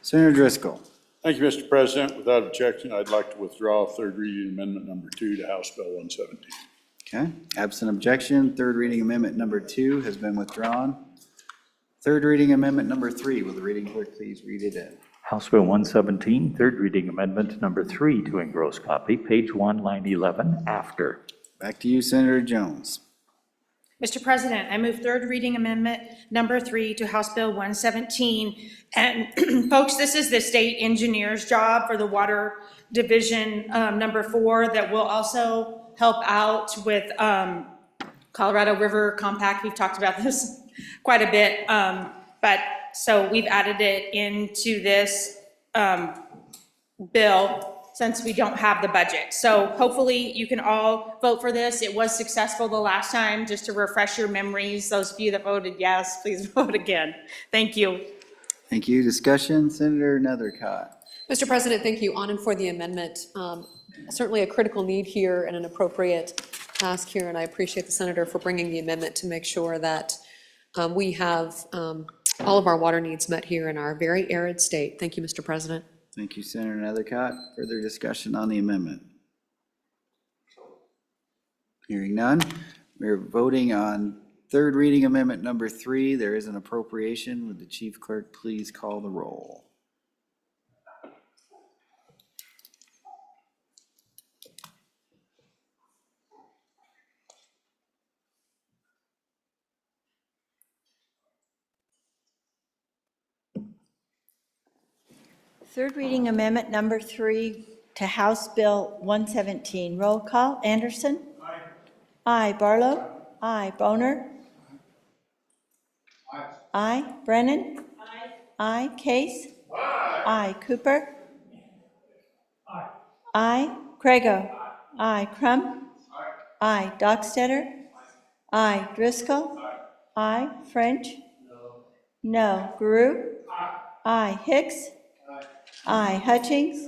Senator Driscoll. Thank you, Mr. President. Without objection, I'd like to withdraw third reading amendment number 2 to House Bill 117. Okay, absent objection, third reading amendment number 2 has been withdrawn. Third reading amendment number 3, will the reading clerk please read it in? House Bill 117, third reading amendment number 3 to engross copy, page 1, line 11 after. Back to you, Senator Jones. Mr. President, I move third reading amendment number 3 to House Bill 117. And folks, this is the state engineer's job for the Water Division number 4 that will also help out with Colorado River Compact. We've talked about this quite a bit. But, so we've added it into this bill since we don't have the budget. So hopefully you can all vote for this. It was successful the last time, just to refresh your memories. Those of you that voted yes, please vote again. Thank you. Thank you. Discussion, Senator Nethercott. Mr. President, thank you on and for the amendment. Certainly a critical need here and an appropriate task here, and I appreciate the senator for bringing the amendment to make sure that we have all of our water needs met here in our very arid state. Thank you, Mr. President. Thank you, Senator Nethercott. Further discussion on the amendment? Hearing none, we're voting on third reading amendment number 3. There is an appropriation. Would the chief clerk please call the roll? Third reading amendment number 3 to House Bill 117. Roll call. Anderson? Aye. Aye. Barlow? Aye. Boner? Aye. Aye. Brennan? Aye. Aye. Case? Aye. Aye. Cooper? Aye. Aye. Craigo? Aye. Crum? Aye. Aye. Dockstetter? Aye. Driscoll? Aye. French? No. Guru? Aye. Hicks? Aye. Hutchings?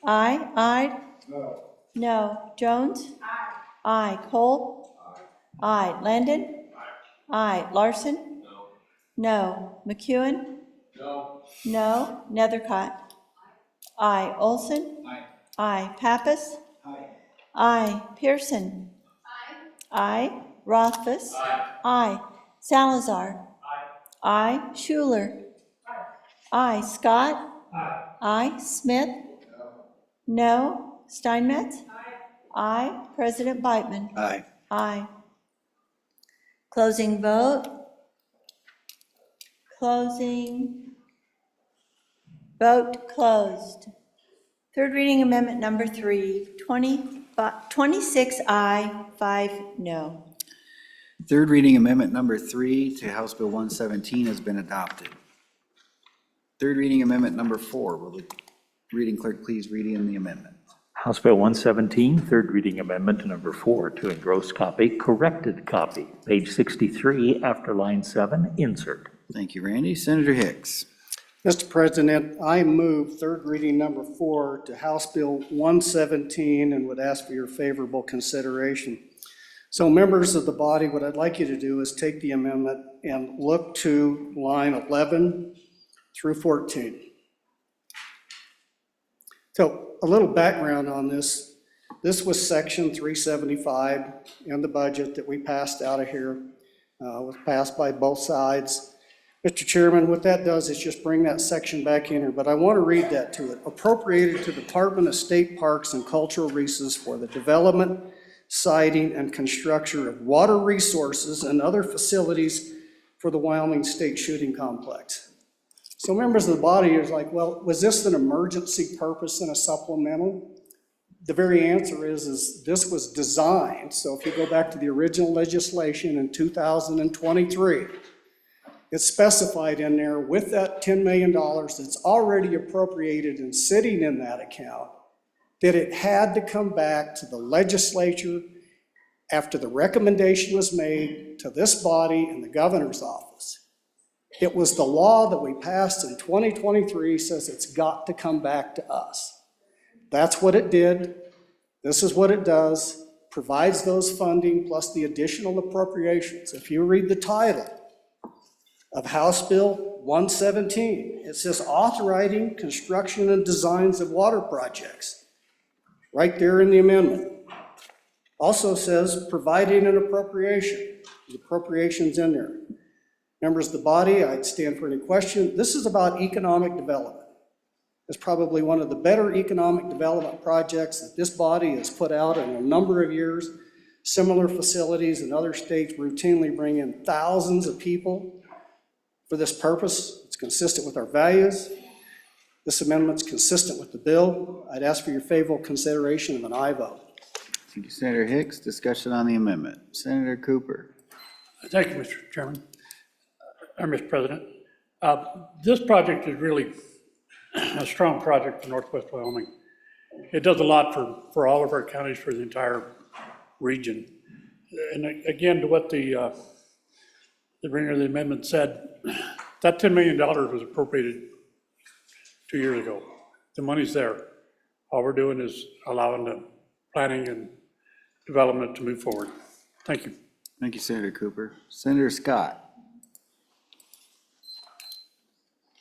Aye. Aye. No. Jones? Aye. Cole? Aye. Landon? Aye. Larson? No. McEwen? No. Nethercott? Aye. Olson? Aye. Pappas? Aye. Pearson? Aye. Rothfuss? Aye. Salazar? Aye. Schuler? Aye. Scott? Aye. Smith? No. Steinmetz? Aye. President Beitman? Aye. Aye. Closing vote. Closing. Vote closed. Third reading amendment number 3, 26 aye, 5 no. Third reading amendment number 3 to House Bill 117 has been adopted. Third reading amendment number 4. Will the reading clerk please read in the amendment? House Bill 117, third reading amendment number 4 to engrossed copy, corrected copy, page 63, after line 7, insert. Thank you, Randy. Senator Hicks. Mr. President, I move third reading number 4 to House Bill 117 and would ask for your favorable consideration. So members of the body, what I'd like you to do is take the amendment and look to line 11 through 14. So a little background on this. This was section 375 in the budget that we passed out of here. Was passed by both sides. Mr. Chairman, what that does is just bring that section back in here, but I want to read that to it. Appropriated to the Department of State Parks and Cultural Resources for the development, siting, and construction of water resources and other facilities for the Wyoming State Shooting Complex. So members of the body is like, well, was this an emergency purpose and a supplemental? The very answer is this was designed. So if you go back to the original legislation in 2023, it's specified in there with that $10 million that's already appropriated and sitting in that account, that it had to come back to the legislature after the recommendation was made to this body and the governor's office. It was the law that we passed in 2023 says it's got to come back to us. That's what it did. This is what it does, provides those funding plus the additional appropriations. If you read the title of House Bill 117, it says authorizing construction and designs of water projects, right there in the amendment. Also says providing an appropriation. The appropriation's in there. Members of the body, I'd stand for any question. This is about economic development. It's probably one of the better economic development projects that this body has put out in a number of years. Similar facilities in other states routinely bring in thousands of people for this purpose. It's consistent with our values. This amendment's consistent with the bill. I'd ask for your favorable consideration of an aye vote. Thank you, Senator Hicks. Discussion on the amendment. Senator Cooper. Thank you, Mr. Chairman, or Mr. President. This project is really a strong project for Northwest Wyoming. It does a lot for all of our counties, for the entire region. And again, to what the bringer of the amendment said, that $10 million was appropriated 2 years ago. The money's there. All we're doing is allowing the planning and development to move forward. Thank you. Thank you, Senator Cooper. Senator Scott.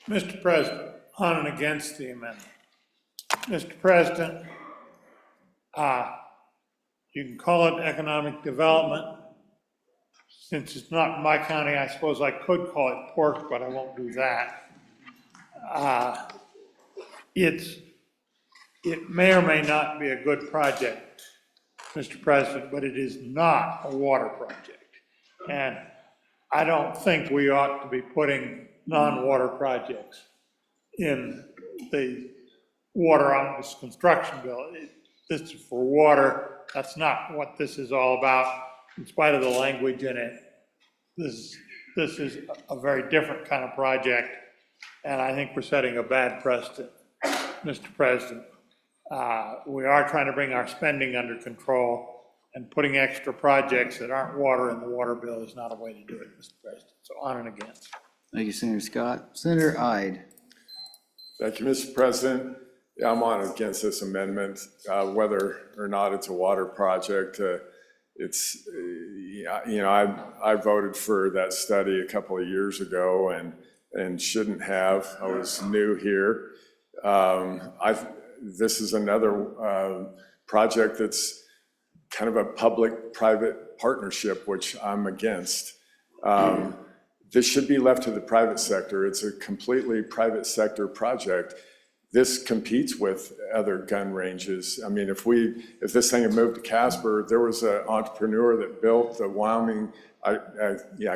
Mr. President, on and against the amendment. Mr. President, you can call it economic development. Since it's not in my county, I suppose I could call it pork, but I won't do that. It may or may not be a good project, Mr. President, but it is not a water project. And I don't think we ought to be putting non-water projects in the water omnibus construction bill. This is for water. That's not what this is all about, in spite of the language in it. This is a very different kind of project, and I think we're setting a bad precedent, Mr. President. We are trying to bring our spending under control, and putting extra projects that aren't water in the water bill is not a way to do it, Mr. President. So on and against. Thank you, Senator Scott. Senator Ide. Thank you, Mr. President. Yeah, I'm on against this amendment, whether or not it's a water project. I voted for that study a couple of years ago and shouldn't have. I was new here. This is another project that's kind of a public-private partnership, which I'm against. This should be left to the private sector. It's a completely private sector project. This competes with other gun ranges. I mean, if this thing had moved to Casper, there was an entrepreneur that built the Wyoming, I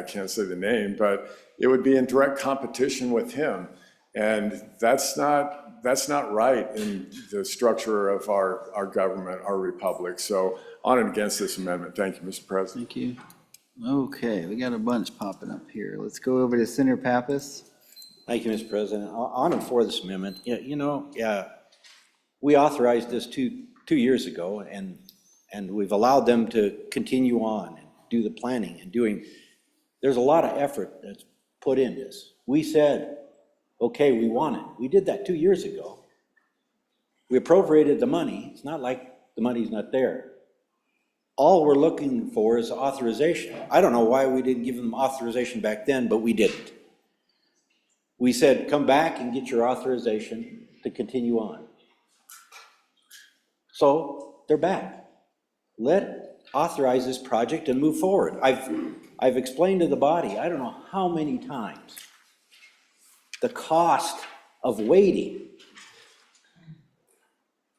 can't say the name, but it would be in direct competition with him. And that's not right in the structure of our government, our republic. So on and against this amendment. Thank you, Mr. President. Thank you. Okay, we got a bunch popping up here. Let's go over to Senator Pappas. Thank you, Mr. President. On and for this amendment, we authorized this two years ago, and we've allowed them to continue on and do the planning and doing. There's a lot of effort that's put in this. We said, okay, we want it. We did that 2 years ago. We appropriated the money. It's not like the money's not there. All we're looking for is authorization. I don't know why we didn't give them authorization back then, but we didn't. We said, come back and get your authorization to continue on. So they're back. Authorize this project and move forward. I've explained to the body, I don't know how many times, the cost of waiting.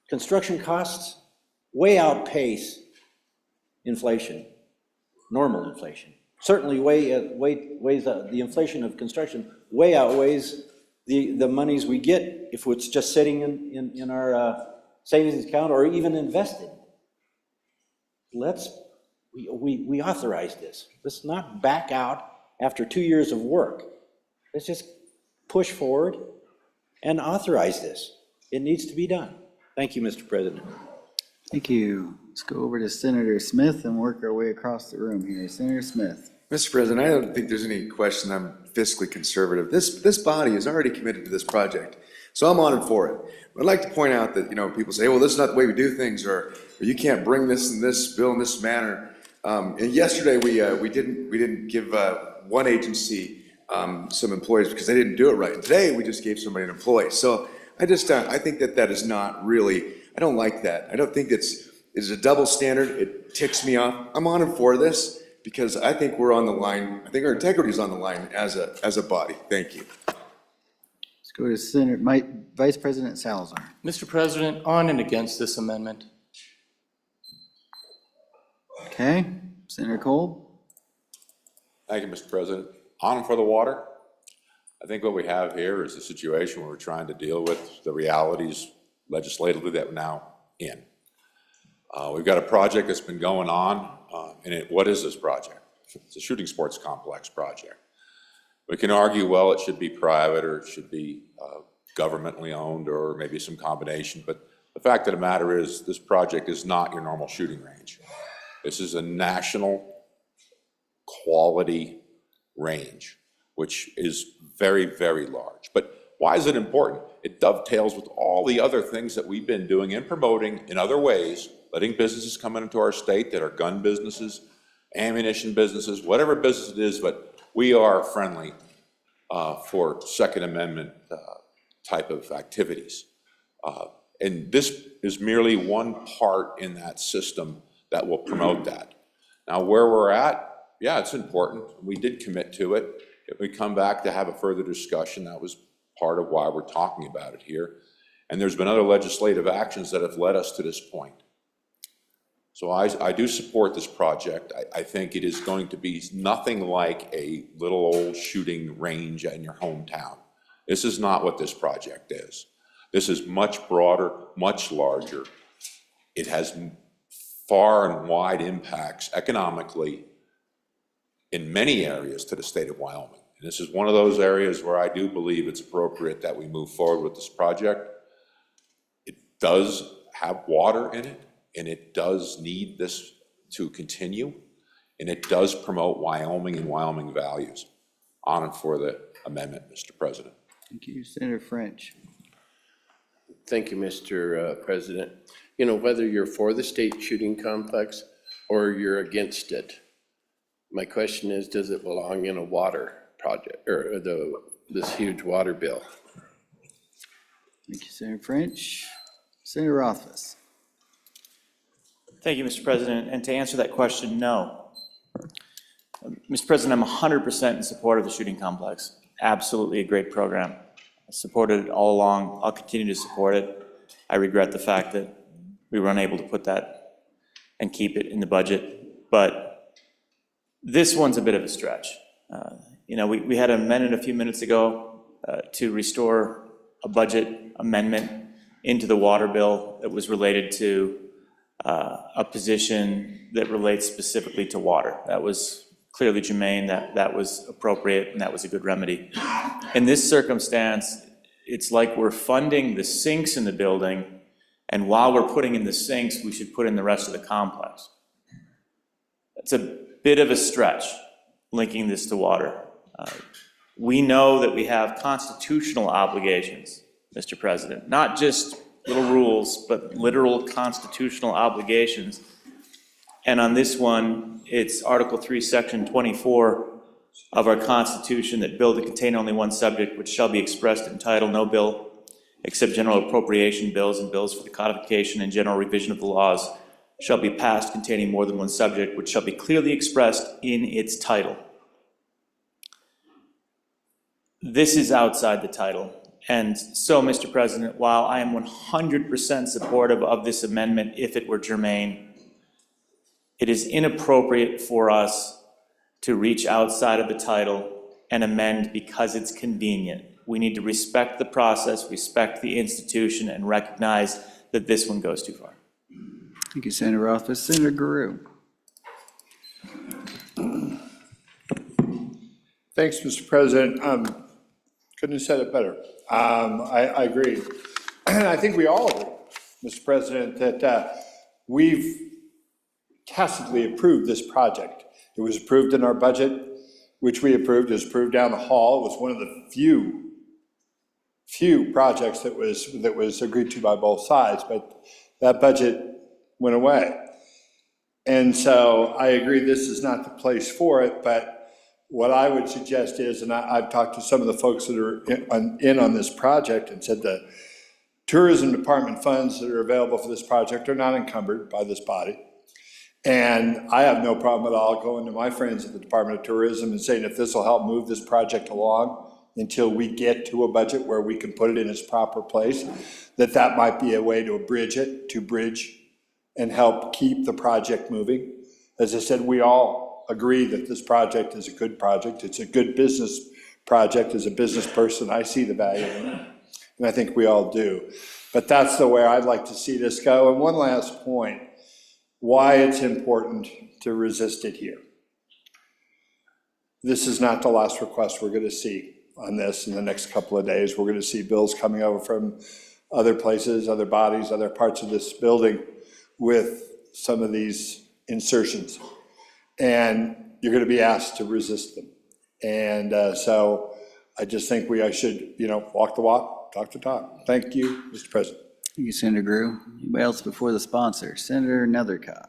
Construction costs way outpace inflation, normal inflation. Certainly the inflation of construction way outweighs the monies we get if it's just sitting in our savings account or even invested. We authorize this. Let's not back out after 2 years of work. Let's just push forward and authorize this. It needs to be done. Thank you, Mr. President. Thank you. Let's go over to Senator Smith and work our way across the room here. Senator Smith. Mr. President, I don't think there's any question I'm fiscally conservative. This body is already committed to this project, so I'm on and for it. I'd like to point out that, people say, well, this is not the way we do things, or you can't bring this and this bill in this manner. And yesterday, we didn't give one agency some employees because they didn't do it right. Today, we just gave somebody an employee. So I think that is not really, I don't like that. I don't think it's a double standard. It ticks me off. I'm on and for this because I think we're on the line. I think our integrity is on the line as a body. Thank you. Let's go to Vice President Salazar. Mr. President, on and against this amendment. Okay, Senator Cole. Thank you, Mr. President. On and for the water. I think what we have here is a situation where we're trying to deal with the realities legislatively that we're now in. We've got a project that's been going on, what is this project? It's a shooting sports complex project. We can argue, well, it should be private, or it should be governmentally owned, or maybe some combination, but the fact of the matter is, this project is not your normal shooting range. This is a national quality range, which is very, very large. But why is it important? It dovetails with all the other things that we've been doing and promoting in other ways, letting businesses come into our state that are gun businesses, ammunition businesses, whatever business it is, but we are friendly for Second Amendment type of activities. And this is merely one part in that system that will promote that. Now, where we're at, yeah, it's important. We did commit to it. If we come back to have a further discussion, that was part of why we're talking about it here. And there's been other legislative actions that have led us to this point. So I do support this project. I think it is going to be nothing like a little old shooting range in your hometown. This is not what this project is. This is much broader, much larger. It has far and wide impacts economically in many areas to the state of Wyoming. And this is one of those areas where I do believe it's appropriate that we move forward with this project. It does have water in it, and it does need this to continue, and it does promote Wyoming and Wyoming values. On and for the amendment, Mr. President. Thank you, Senator French. Thank you, Mr. President. You know, whether you're for the state shooting complex or you're against it, my question is, does it belong in a water project, or this huge water bill? Thank you, Senator French. Senator Rothfuss. Thank you, Mr. President. And to answer that question, no. Mr. President, I'm 100% in support of the shooting complex. Absolutely a great program. I supported it all along. I'll continue to support it. I regret the fact that we were unable to put that and keep it in the budget. But this one's a bit of a stretch. You know, we had an amendment a few minutes ago to restore a budget amendment into the water bill that was related to a position that relates specifically to water. That was clearly germane, that was appropriate, and that was a good remedy. In this circumstance, it's like we're funding the sinks in the building, and while we're putting in the sinks, we should put in the rest of the complex. It's a bit of a stretch, linking this to water. We know that we have constitutional obligations, Mr. President, not just little rules, but literal constitutional obligations. And on this one, it's Article 3, Section 24 of our Constitution that bill to contain only one subject, which shall be expressed in title, no bill, except general appropriation bills and bills for the codification and general revision of the laws, shall be passed containing more than one subject, which shall be clearly expressed in its title. This is outside the title. And so, Mr. President, while I am 100% supportive of this amendment if it were germane, it is inappropriate for us to reach outside of the title and amend because it's convenient. We need to respect the process, respect the institution, and recognize that this one goes too far. Thank you, Senator Rothfuss. Senator Guru. Thanks, Mr. President. Couldn't have said it better. I agree. I think we all agree, Mr. President, that we've tacitly approved this project. It was approved in our budget, which we approved. It was approved down the hall. It was one of the few projects that was agreed to by both sides, but that budget went away. And so I agree this is not the place for it, but what I would suggest is, and I've talked to some of the folks that are in on this project and said the tourism department funds that are available for this project are not encumbered by this body. And I have no problem at all going to my friends at the Department of Tourism and saying if this will help move this project along until we get to a budget where we can put it in its proper place, that might be a way to bridge and help keep the project moving. As I said, we all agree that this project is a good project. It's a good business project. As a business person, I see the value in it, and I think we all do. But that's the way I'd like to see this go. And one last point, why it's important to resist it here. this is not the last request we're going to see on this in the next couple of days. We're going to see bills coming over from other places, other bodies, other parts of this building with some of these insertions. And you're going to be asked to resist them. And so I just think I should, walk the walk, talk the talk. Thank you, Mr. President. Thank you, Senator Grew. Anybody else before the sponsor? Senator Nethercott.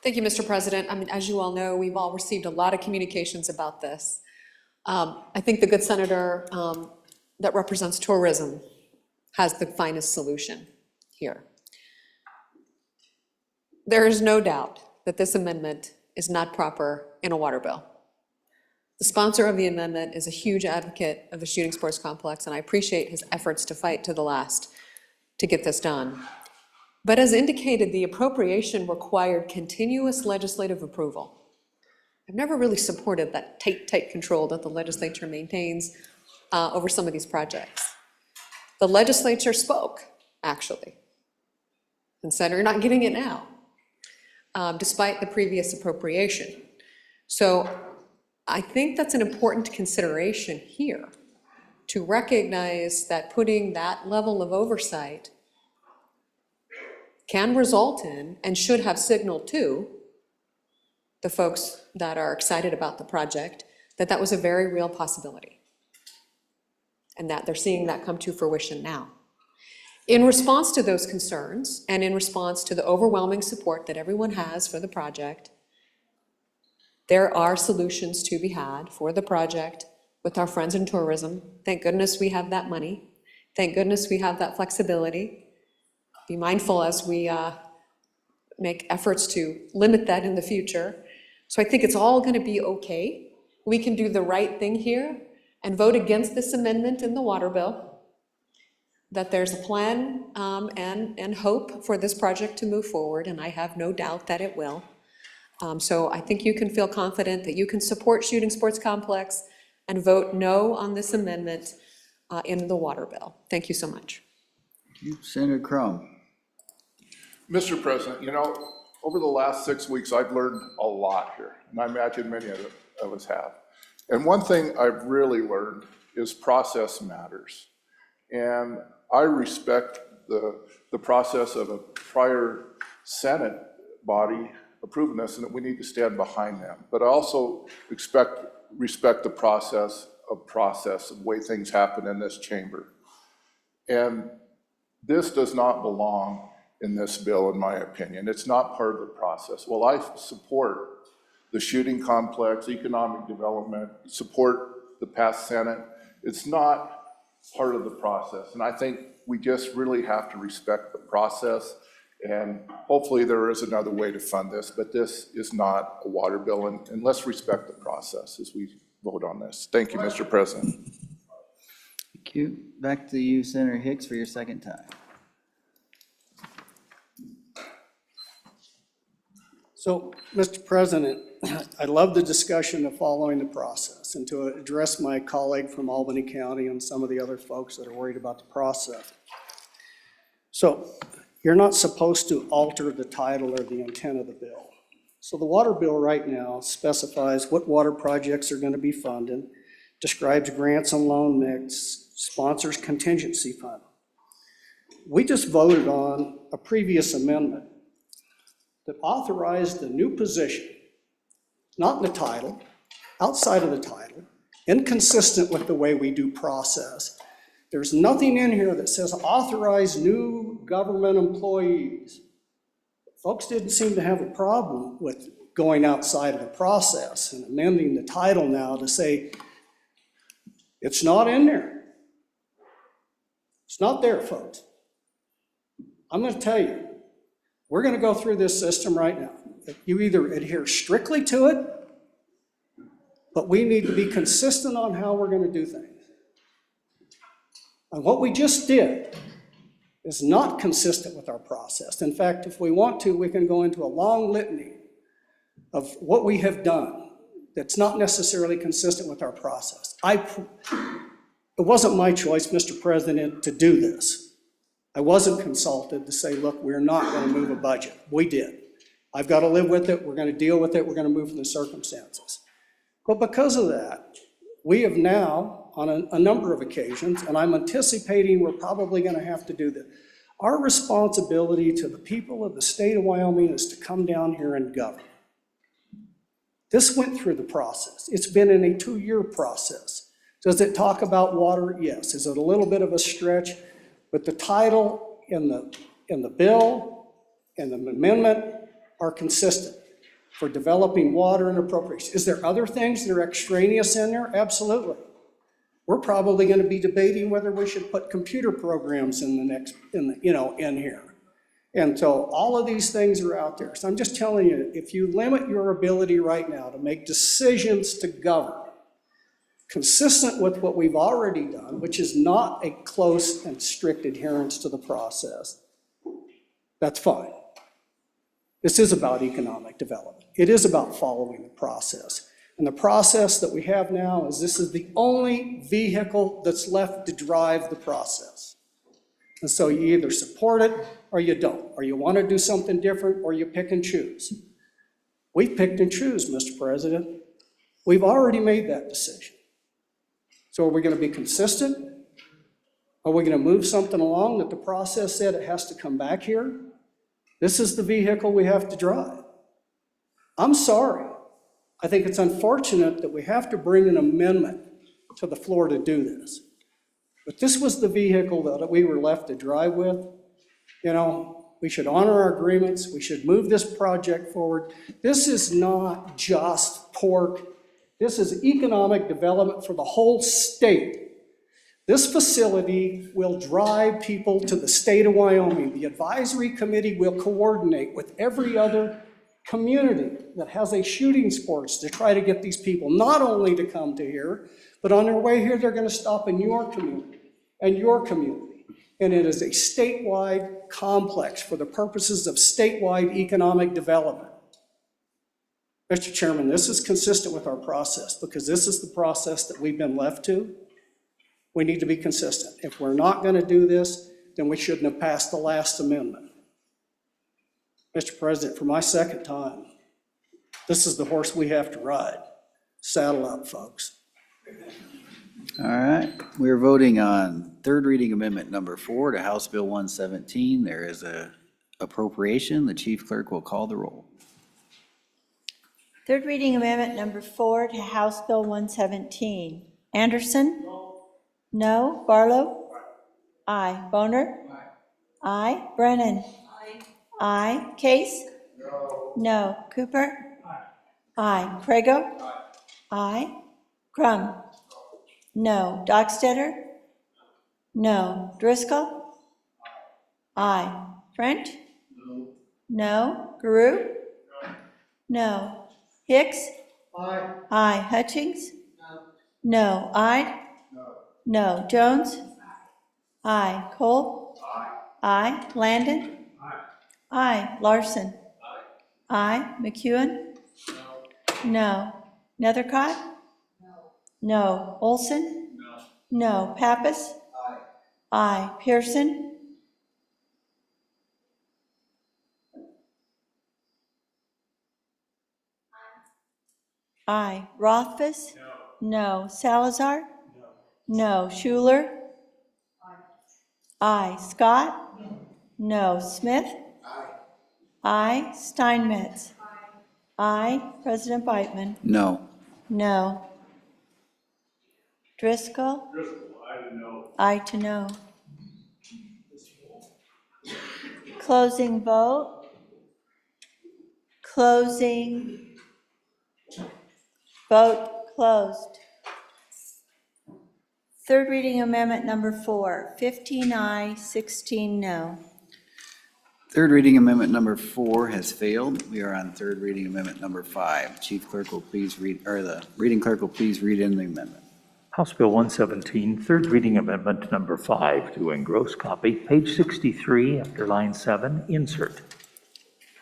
Thank you, Mr. President. I mean, as you all know, we've all received a lot of communications about this. I think the good senator that represents tourism has the finest solution here. There is no doubt that this amendment is not proper in a water bill. The sponsor of the amendment is a huge advocate of the shooting sports complex, and I appreciate his efforts to fight to the last to get this done. But as indicated, the appropriation required continuous legislative approval. I've never really supported that tight control that the legislature maintains over some of these projects. The legislature spoke, actually, and said, you're not getting it now, despite the previous appropriation. So I think that's an important consideration here, to recognize that putting that level of oversight can result in, and should have signaled to, the folks that are excited about the project, that that was a very real possibility, and that they're seeing that come to fruition now. In response to those concerns, and in response to the overwhelming support that everyone has for the project, there are solutions to be had for the project with our friends in tourism. Thank goodness we have that money. Thank goodness we have that flexibility. Be mindful as we make efforts to limit that in the future. So I think it's all going to be okay. We can do the right thing here and vote against this amendment in the water bill, that there's a plan and hope for this project to move forward, and I have no doubt that it will. So I think you can feel confident that you can support shooting sports complex and vote no on this amendment in the water bill. Thank you so much. Thank you. Senator Crum. Mr. President, over the last 6 weeks, I've learned a lot here, and I imagine many of us have. And one thing I've really learned is process matters. And I respect the process of a prior Senate body approving this, and that we need to stand behind them. But I also respect the process of the way things happen in this chamber. And this does not belong in this bill, in my opinion. It's not part of the process. Well, I support the shooting complex, economic development, support the past Senate. It's not part of the process. And I think we just really have to respect the process. And hopefully there is another way to fund this, but this is not a water bill. And let's respect the process as we vote on this. Thank you, Mr. President. Thank you. Back to you, Senator Hicks, for your second time. So, Mr. President, I love the discussion of following the process, and to address my colleague from Albany County and some of the other folks that are worried about the process. So, you're not supposed to alter the title or the intent of the bill. So the water bill right now specifies what water projects are going to be funded, describes grants and loan mix, sponsors contingency fund. We just voted on a previous amendment that authorized a new position, not in the title, outside of the title, inconsistent with the way we do process. There's nothing in here that says authorize new government employees. Folks didn't seem to have a problem with going outside of the process and amending the title now to say it's not in there. It's not there, folks. I'm going to tell you, we're going to go through this system right now. You either adhere strictly to it, but we need to be consistent on how we're going to do things. And what we just did is not consistent with our process. In fact, if we want to, we can go into a long litany of what we have done that's not necessarily consistent with our process. It wasn't my choice, Mr. President, to do this. I wasn't consulted to say, look, we're not going to move a budget. We did. I've got to live with it. We're going to deal with it. We're going to move from the circumstances. But because of that, we have now, on a number of occasions, and I'm anticipating we're probably going to have to do this, our responsibility to the people of the state of Wyoming is to come down here and govern. This went through the process. It's been in a 2-year process. Does it talk about water? Yes. Is it a little bit of a stretch? But the title in the bill and the amendment are consistent for developing water and appropriation. Is there other things that are extraneous in there? Absolutely. We're probably going to be debating whether we should put computer programs in here. And so all of these things are out there. So I'm just telling you, if you limit your ability right now to make decisions to govern, consistent with what we've already done, which is not a close and strict adherence to the process, that's fine. This is about economic development. It is about following the process. And the process that we have now is this is the only vehicle that's left to drive the process. And so you either support it or you don't, or you want to do something different, or you pick and choose. We've picked and choose, Mr. President. We've already made that decision. So are we going to be consistent? Are we going to move something along that the process said it has to come back here? This is the vehicle we have to drive. I'm sorry. I think it's unfortunate that we have to bring an amendment to the floor to do this. But this was the vehicle that we were left to drive with. You know, we should honor our agreements. We should move this project forward. This is not just pork. This is economic development for the whole state. This facility will drive people to the state of Wyoming. The advisory committee will coordinate with every other community that has a shooting sports to try to get these people not only to come to here, but on their way here, they're going to stop in your community and your community. And it is a statewide complex for the purposes of statewide economic development. Mr. Chairman, this is consistent with our process because this is the process that we've been left to. We need to be consistent. If we're not going to do this, then we shouldn't have passed the last amendment. Mr. President, for my second time, this is the horse we have to ride. Saddle up, folks. All right, we're voting on third reading amendment number 4 to House Bill 117. There is a appropriation. The chief clerk will call the roll. Third reading amendment number 4 to House Bill 117. Anderson? No. Barlow? Aye. Boner? Aye. Brennan? Aye. Case? No. Cooper? Aye. Prego? Aye. Crum? No. Dockstetter? No. Driscoll? Aye. French? No. Guru? No. Hicks? Aye. Aye. Hutchings? No. Ide? No. Jones? Aye. Cole? Aye. Landon? Aye. Larson? Aye. McEwen? No. Nethercott? No. Olson? No. Pappas? Aye. Pearson? Aye. Rothfuss? No. Salazar? No. Schuler? Aye. Scott? No. Smith? Aye. Steinmetz? Aye. President Beitman? No. No. Driscoll? Aye to no. Closing vote. Closing. Vote closed. Third reading amendment number 4, 15 aye, 16 no. Third reading amendment number 4 has failed. We are on third reading amendment number 5. Chief clerk will please read, or the reading clerk will please read in the amendment. House Bill 117, third reading amendment number 5 to engross copy, page 63 after line 7, insert.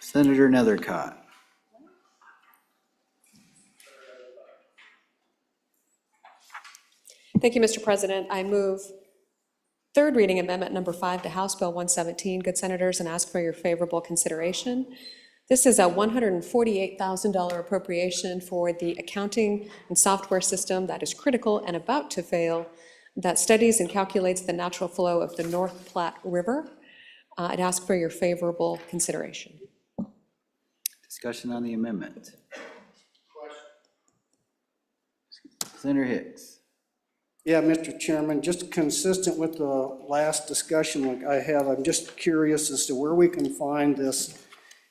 Senator Nethercott. Thank you, Mr. President. I move third reading amendment number 5 to House Bill 117. Good senators, and ask for your favorable consideration. This is a $148,000 appropriation for the accounting and software system that is critical and about to fail, that studies and calculates the natural flow of the North Platte River. I'd ask for your favorable consideration. Discussion on the amendment. Senator Hicks. Yeah, Mr. Chairman, just consistent with the last discussion I have, I'm just curious as to where we can find this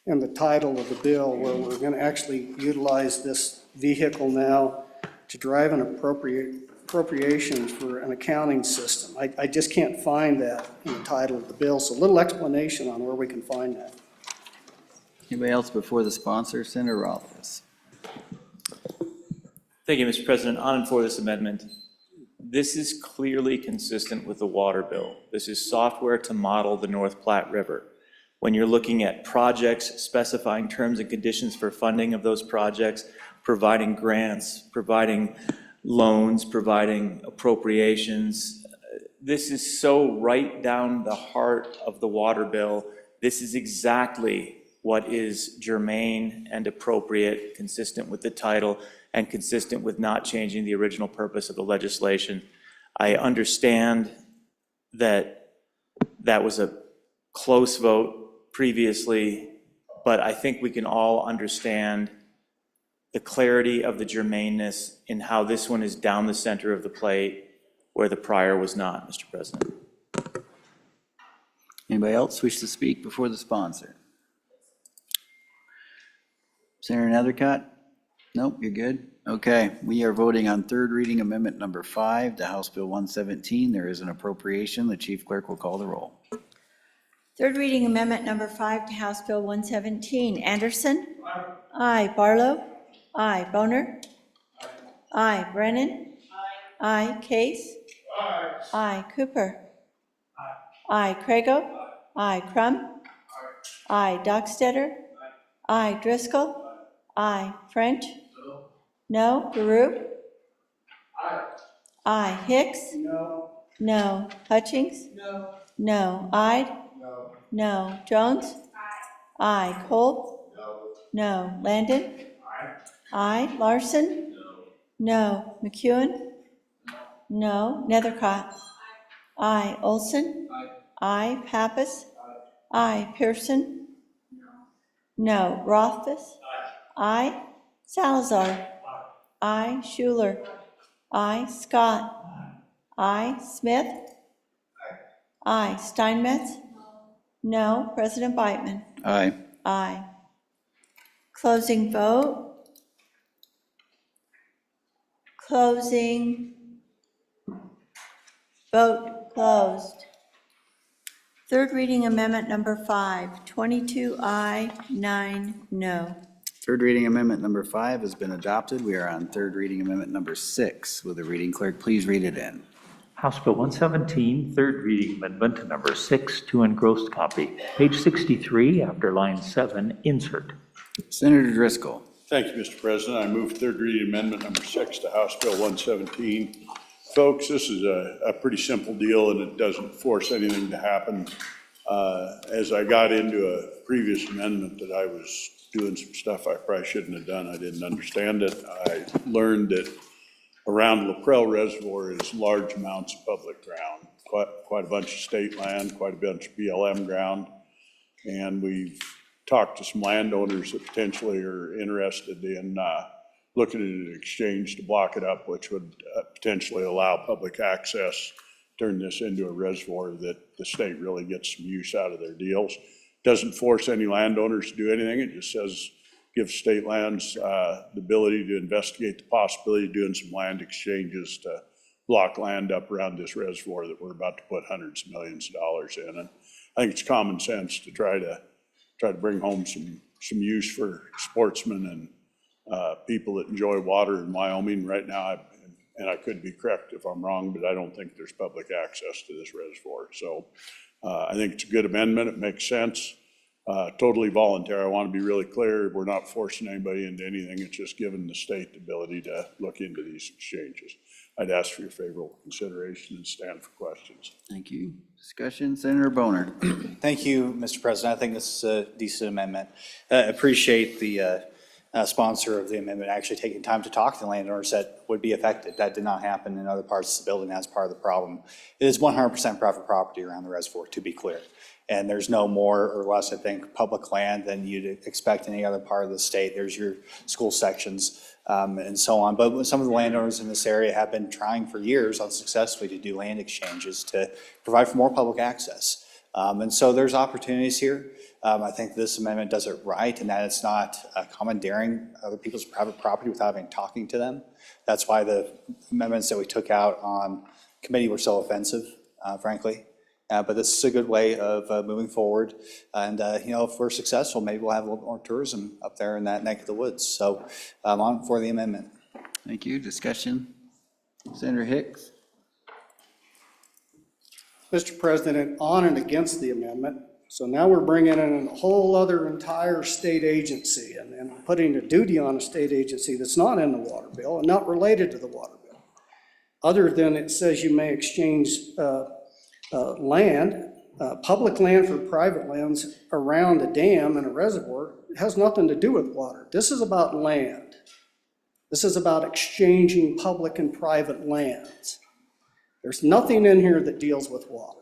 in the title of the bill, where we're going to actually utilize this vehicle now to drive an appropriation for an accounting system. I just can't find that in the title of the bill, so a little explanation on where we can find that. Anybody else before the sponsor? Senator Rothfuss. Thank you, Mr. President. On and for this amendment. This is clearly consistent with the water bill. This is software to model the North Platte River. When you're looking at projects, specifying terms and conditions for funding of those projects, providing grants, providing loans, providing appropriations, this is so right down the heart of the water bill. This is exactly what is germane and appropriate, consistent with the title, and consistent with not changing the original purpose of the legislation. I understand that that was a close vote previously, but I think we can all understand the clarity of the germaneness in how this one is down the center of the plate where the prior was not, Mr. President. Anybody else wish to speak before the sponsor? Senator Nethercutt? Nope, you're good. Okay, we are voting on third reading amendment number 5 to House Bill 117. There is an appropriation. The chief clerk will call the roll. Third reading amendment number 5 to House Bill 117. Anderson? Aye. Barlow? Aye. Boner? Aye. Brennan? Aye. Case? Aye. Cooper? Aye. Crago? Aye. Crum? Aye. Dockstetter? Aye. Driscoll? Aye. French? No. Baruch? Aye. Hicks? No. Hutchings? No. Ide? No. Jones? Aye. Cole? No. Landon? Aye. Larson? No. McEwen? No. Nethercott? Aye. Olson? Aye. Pappas? Aye. Pearson? No. Rothfuss? Aye. Salazar? Aye. Schuler? Aye. Scott? Aye. Smith? Aye. Steinmetz? No. President Beitman? Aye. Aye. Closing vote. Closing. Vote closed. Third reading amendment number 5, 22 aye, 9 no. Third reading amendment number 5 has been adopted. We are on third reading amendment number 6. Will the reading clerk please read it in? House Bill 117, third reading amendment number 6 to engrossed copy. Page 63, after line 7, insert. Senator Driscoll. Thank you, Mr. President. I move third reading amendment number 6 to House Bill 117. Folks, this is a pretty simple deal, and it doesn't force anything to happen. As I got into a previous amendment that I was doing some stuff I probably shouldn't have done. I didn't understand it. I learned that around LaPrelle Reservoir is large amounts of public ground, quite a bunch of state land, quite a bunch of BLM ground. And we've talked to some landowners that potentially are interested in looking at an exchange to block it up, which would potentially allow public access, turn this into a reservoir that the state really gets some use out of their deals. Doesn't force any landowners to do anything. It just says, gives state lands the ability to investigate the possibility of doing some land exchanges to block land up around this reservoir that we're about to put hundreds of millions of dollars in. And I think it's common sense to try to bring home some use for sportsmen and people that enjoy water in Wyoming right now. And I could be correct if I'm wrong, but I don't think there's public access to this reservoir. So I think it's a good amendment. It makes sense. Totally voluntary. I want to be really clear. We're not forcing anybody into anything. It's just giving the state the ability to look into these exchanges. I'd ask for your favorable consideration and stand for questions. Thank you. Discussion, Senator Boner. Thank you, Mr. President. I think this is a decent amendment. Appreciate the sponsor of the amendment actually taking time to talk to the landowners that would be affected. That did not happen in other parts of the building. That's part of the problem. It is 100% private property around the reservoir, to be clear. And there's no more or less, I think, public land than you'd expect in any other part of the state. There's your school sections and so on. But some of the landowners in this area have been trying for years unsuccessfully to do land exchanges to provide for more public access. And so there's opportunities here. I think this amendment does it right in that it's not commandeering other people's private property without even talking to them. That's why the amendments that we took out on committee were so offensive, frankly. But this is a good way of moving forward. And, if we're successful, maybe we'll have a little more tourism up there in that neck of the woods. So I'm on for the amendment. Thank you. Discussion, Senator Hicks. Mr. President, on and against the amendment. So now we're bringing in a whole other entire state agency and putting a duty on a state agency that's not in the water bill and not related to the water bill. Other than it says you may exchange land, public land for private lands around a dam and a reservoir. It has nothing to do with water. This is about land. This is about exchanging public and private lands. There's nothing in here that deals with water.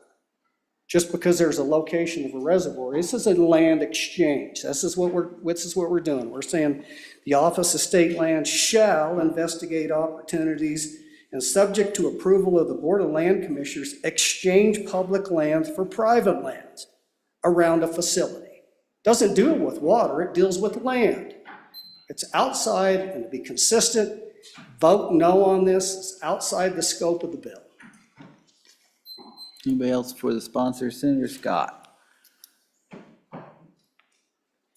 Just because there's a location of a reservoir, this is a land exchange. This is what we're doing. We're saying the Office of State Land shall investigate opportunities and, subject to approval of the Board of Land Commissioners, exchange public lands for private lands around a facility. Doesn't deal with water, it deals with land. It's outside, and to be consistent, vote no on this. It's outside the scope of the bill. Anybody else for the sponsor? Senator Scott.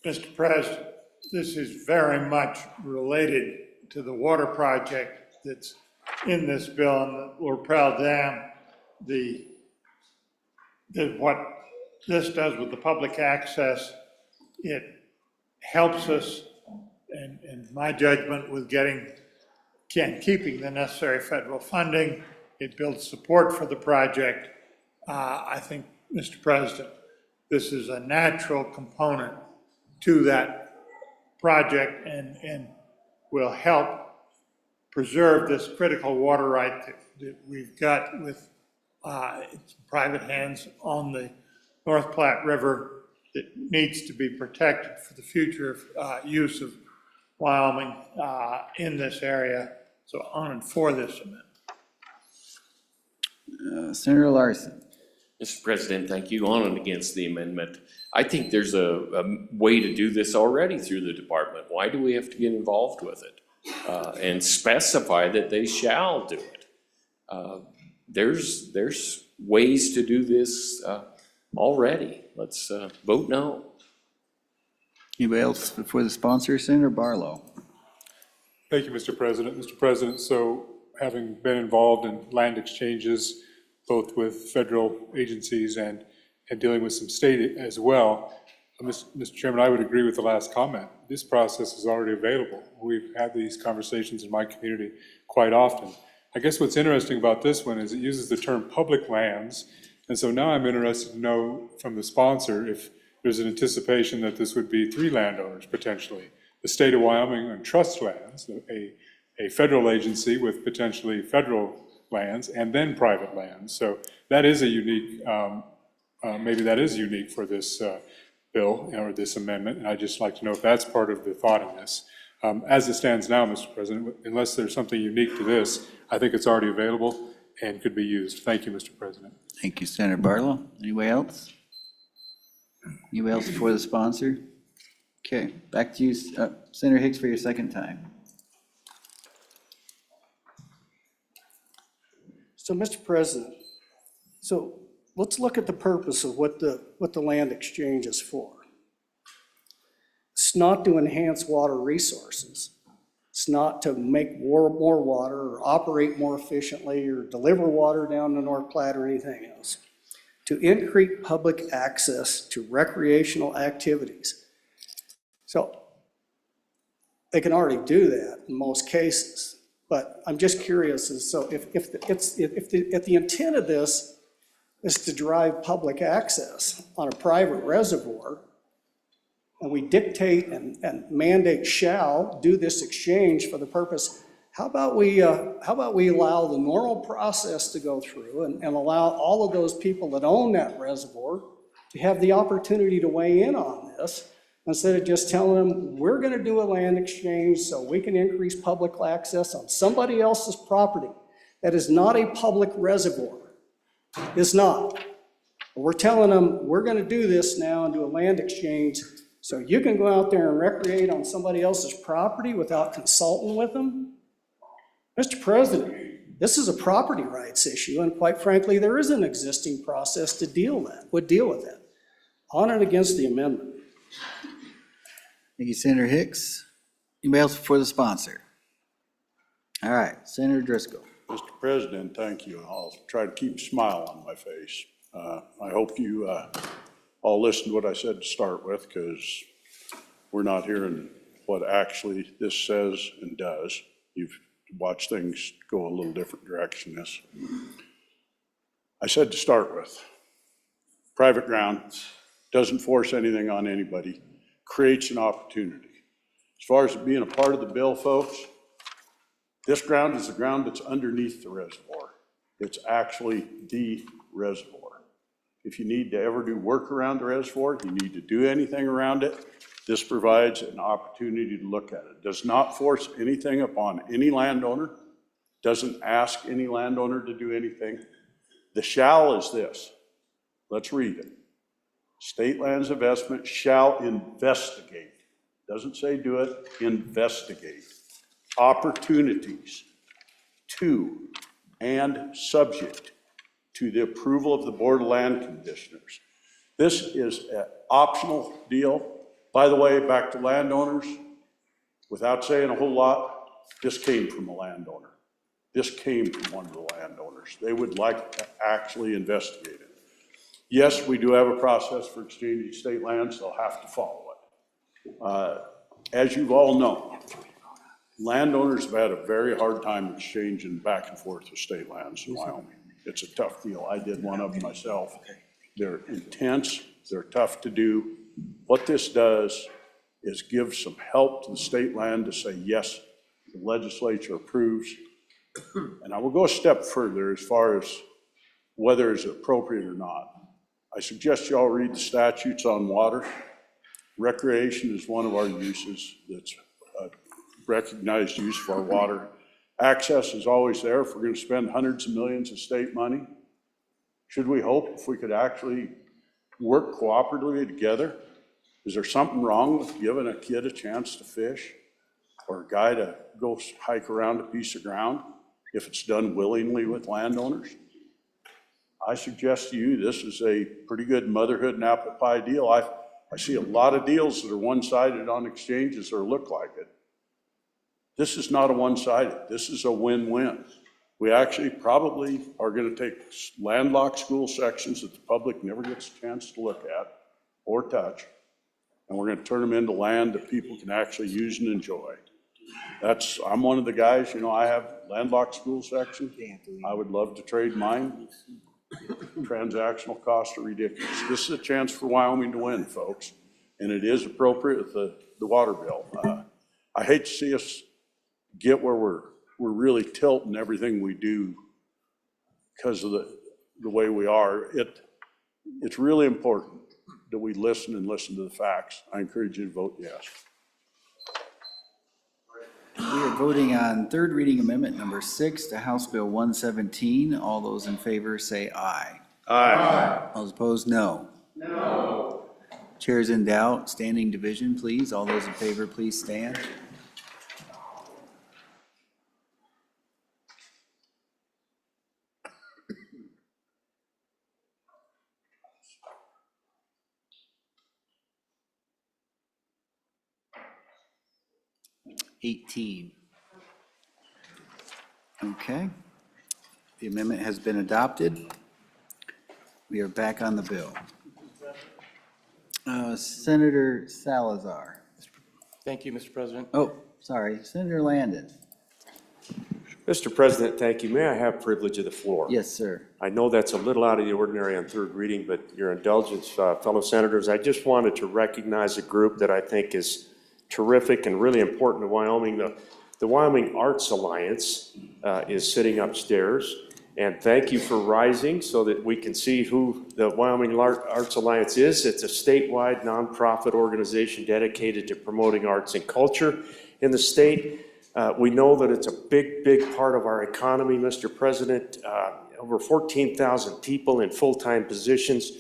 Mr. President, this is very much related to the water project that's in this bill and the Lorpel Dam. What this does with the public access, it helps us, in my judgment, with keeping the necessary federal funding. It builds support for the project. I think, Mr. President, this is a natural component to that project and will help preserve this critical water right that we've got with private hands on the North Platte River that needs to be protected for the future use of Wyoming in this area. So on and for this amendment. Senator Larson. Mr. President, thank you. On and against the amendment. I think there's a way to do this already through the department. Why do we have to get involved with it? And specify that they shall do it. There's ways to do this already. Let's vote no. Anybody else for the sponsor? Senator Barlow. Thank you, Mr. President. Mr. President, so having been involved in land exchanges, both with federal agencies and dealing with some state as well, Mr. Chairman, I would agree with the last comment. This process is already available. We've had these conversations in my community quite often. I guess what's interesting about this one is it uses the term public lands. And so now I'm interested to know from the sponsor if there's an anticipation that this would be 3 landowners potentially. The state of Wyoming on trust lands, a federal agency with potentially federal lands, and then private lands. So that is a unique, maybe that is unique for this bill or this amendment, and I'd just like to know if that's part of the thought in this. As it stands now, Mr. President, unless there's something unique to this, I think it's already available and could be used. Thank you, Mr. President. Thank you, Senator Barlow. Anybody else? Anybody else for the sponsor? Okay, back to you, Senator Hicks, for your second time. So, Mr. President, so let's look at the purpose of what the land exchange is for. It's not to enhance water resources. It's not to make more water or operate more efficiently or deliver water down the North Platte or anything else. To increase public access to recreational activities. So they can already do that in most cases. But I'm just curious, so if the intent of this is to drive public access on a private reservoir, and we dictate and mandate shall do this exchange for the purpose, how about we allow the normal process to go through and allow all of those people that own that reservoir to have the opportunity to weigh in on this, instead of just telling them, we're gonna do a land exchange so we can increase public access on somebody else's property that is not a public reservoir. It's not. We're telling them, we're gonna do this now and do a land exchange so you can go out there and recreate on somebody else's property without consulting with them. Mr. President, this is a property rights issue, and quite frankly, there is an existing process to deal with that. On and against the amendment. Thank you, Senator Hicks. Anybody else before the sponsor? All right, Senator Driscoll. Mr. President, thank you. I'll try to keep a smile on my face. I hope you all listened to what I said to start with, because we're not hearing what actually this says and does. You've watched things go a little different direction this. I said to start with, private ground doesn't force anything on anybody, creates an opportunity. As far as it being a part of the bill, folks, this ground is the ground that's underneath the reservoir. It's actually the reservoir. If you need to ever do work around the reservoir, you need to do anything around it, this provides an opportunity to look at it. It does not force anything upon any landowner, doesn't ask any landowner to do anything. The shall is this. Let's read it. State Lands Investment shall investigate. Doesn't say do it, investigate. Opportunities to and subject to the approval of the Board of Land Commissioners. This is an optional deal. By the way, back to landowners, without saying a whole lot, this came from a landowner. This came from one of the landowners. They would like to actually investigate it. Yes, we do have a process for exchanging state lands. They'll have to follow it. As you all know, landowners have had a very hard time exchanging back and forth with state lands in Wyoming. It's a tough deal. I did one of them myself. They're intense. They're tough to do. What this does is give some help to the state land to say, yes, the legislature approves. And I will go a step further as far as whether it's appropriate or not. I suggest you all read the statutes on water. Recreation is one of our uses that's a recognized use for our water. Access is always there. If we're going to spend hundreds of millions of state money, should we hope if we could actually work cooperatively together? Is there something wrong with giving a kid a chance to fish or a guy to go hike around a piece of ground if it's done willingly with landowners? I suggest to you this is a pretty good motherhood and apple pie deal. I see a lot of deals that are one-sided on exchanges or look like it. This is not a one-sided. This is a win-win. We actually probably are going to take landlocked school sections that the public never gets a chance to look at or touch, and we're going to turn them into land that people can actually use and enjoy. I'm one of the guys, I have landlocked school sections. I would love to trade mine. Transactional costs are ridiculous. This is a chance for Wyoming to win, folks, and it is appropriate with the water bill. I hate to see us get where we're really tilting everything we do because of the way we are. It's really important that we listen to the facts. I encourage you to vote yes. We are voting on third reading amendment number 6 to House Bill 117. All those in favor say aye. Aye. All those opposed, no. No. Chairs in doubt, standing division, please. All those in favor, please stand. Okay. The amendment has been adopted. We are back on the bill. Senator Salazar. Thank you, Mr. President. Oh, sorry, Senator Landon. Mr. President, thank you. May I have privilege of the floor? Yes, sir. I know that's a little out of the ordinary on third reading, but your indulgence, fellow senators, I just wanted to recognize a group that I think is terrific and really important to Wyoming. The Wyoming Arts Alliance is sitting upstairs, and thank you for rising so that we can see who the Wyoming Arts Alliance is. It's a statewide nonprofit organization dedicated to promoting arts and culture in the state. We know that it's a big, big part of our economy, Mr. President. Over 14,000 people in full-time positions,